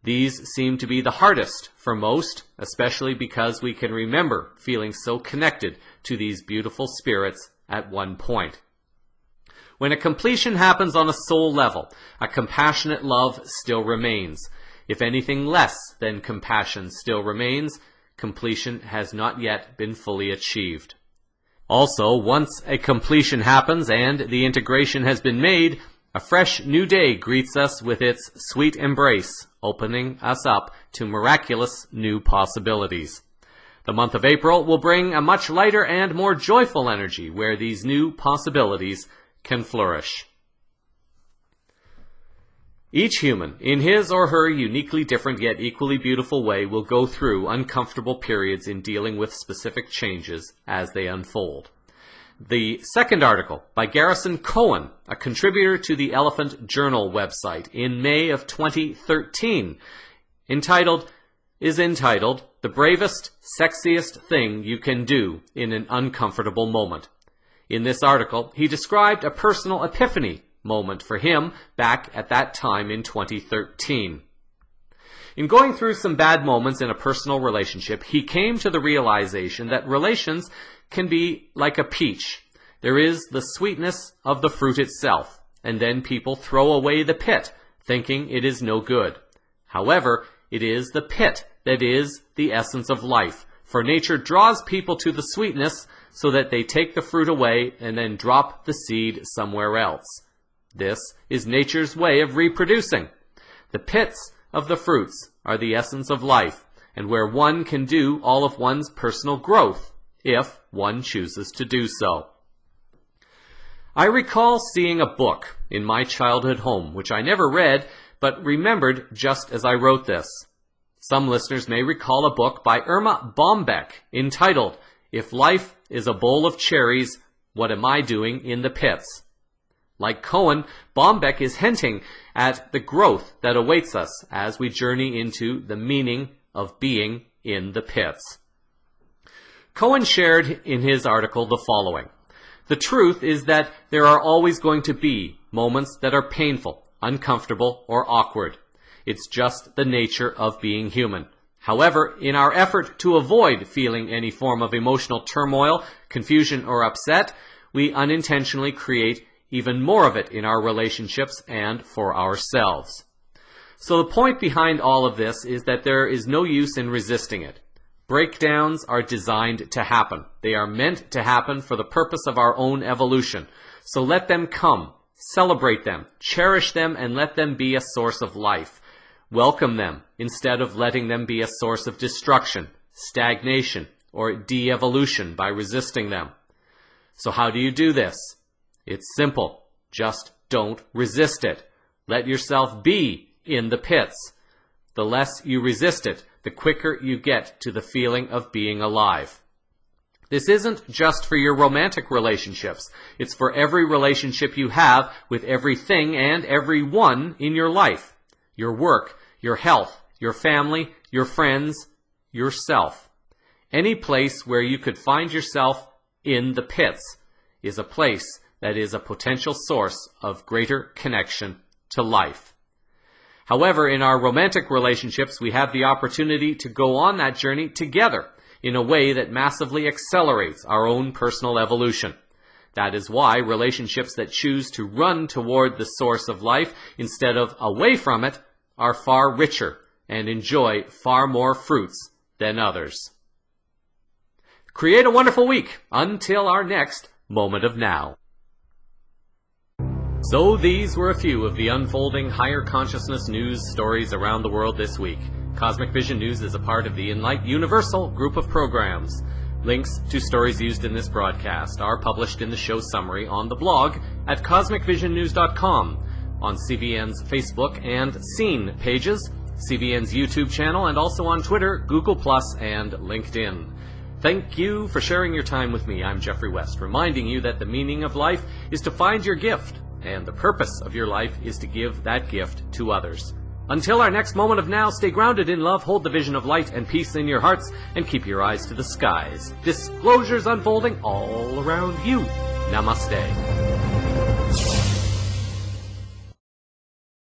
These seem to be the hardest for most, especially because we can remember feeling so connected to these beautiful spirits at one point. When a completion happens on a soul level, a compassionate love still remains. If anything less than compassion still remains, completion has not yet been fully achieved. Also, once a completion happens and the integration has been made, a fresh new day greets us with its sweet embrace, opening us up to miraculous new possibilities. The month of April will bring a much lighter and more joyful energy where these new possibilities can flourish. Each human, in his or her uniquely different yet equally beautiful way, will go through uncomfortable periods in dealing with specific changes as they unfold. The second article by Garrison Cohen, a contributor to the Elephant Journal website in May of 2013, is entitled The Bravest, Sexiest Thing You Can Do in an Uncomfortable Moment. In this article, he described a personal epiphany moment for him back at that time in 2013. In going through some bad moments in a personal relationship, he came to the realization that relations can be like a peach. There is the sweetness of the fruit itself, and then people throw away the pit, thinking it is no good. However, it is the pit that is the essence of life, for nature draws people to the sweetness so that they take the fruit away and then drop the seed somewhere else. This is nature's way of reproducing. The pits of the fruits are the essence of life, and where one can do all of one's personal growth, if one chooses to do so. I recall seeing a book in my childhood home, which I never read, but remembered just as I wrote this. Some listeners may recall a book by Irma Bombeck entitled, If Life is a Bowl of Cherries, What Am I Doing in the Pits? Like Cohen, Bombeck is hinting at the growth that awaits us as we journey into the meaning of being in the pits. Cohen shared in his article the following. The truth is that there are always going to be moments that are painful, uncomfortable, or awkward. It's just the nature of being human. However, in our effort to avoid feeling any form of emotional turmoil, confusion, or upset, we unintentionally create even more of it in our relationships and for ourselves. So the point behind all of this is that there is no use in resisting it. Breakdowns are designed to happen. They are meant to happen for the purpose of our own evolution. So let them come, celebrate them, cherish them, and let them be a source of life. Welcome them instead of letting them be a source of destruction, stagnation, or de-evolution by resisting them. So how do you do this? It's simple. Just don't resist it. Let yourself be in the pits. The less you resist it, the quicker you get to the feeling of being alive. This isn't just for your romantic relationships. It's for every relationship you have with everything and everyone in your life. Your work, your health, your family, your friends, yourself. Any place where you could find yourself in the pits is a place that is a potential source of greater connection to life. However, in our romantic relationships, we have the opportunity to go on that journey together in a way that massively accelerates our own personal evolution. That is why relationships that choose to run toward the source of life instead of away from it are far richer and enjoy far more fruits than others. Create a wonderful week until our next Moment of Now. So these were a few of the unfolding higher consciousness news stories around the world this week. Cosmic Vision News is a part of the Enlight Universal group of programs. Links to stories used in this broadcast are published in the show summary on the blog at cosmicvisionnews.com, on CVN's Facebook and Scene pages, CVN's YouTube channel, and also on Twitter, Google+, and LinkedIn. Thank you for sharing your time with me. I'm Jeffrey West, reminding you that the meaning of life is to find your gift, and the purpose of your life is to give that gift to others. Until our next Moment of Now, stay grounded in love, hold the vision of light and peace in your hearts, and keep your eyes to the skies. Disclosures unfolding all around you. Namaste.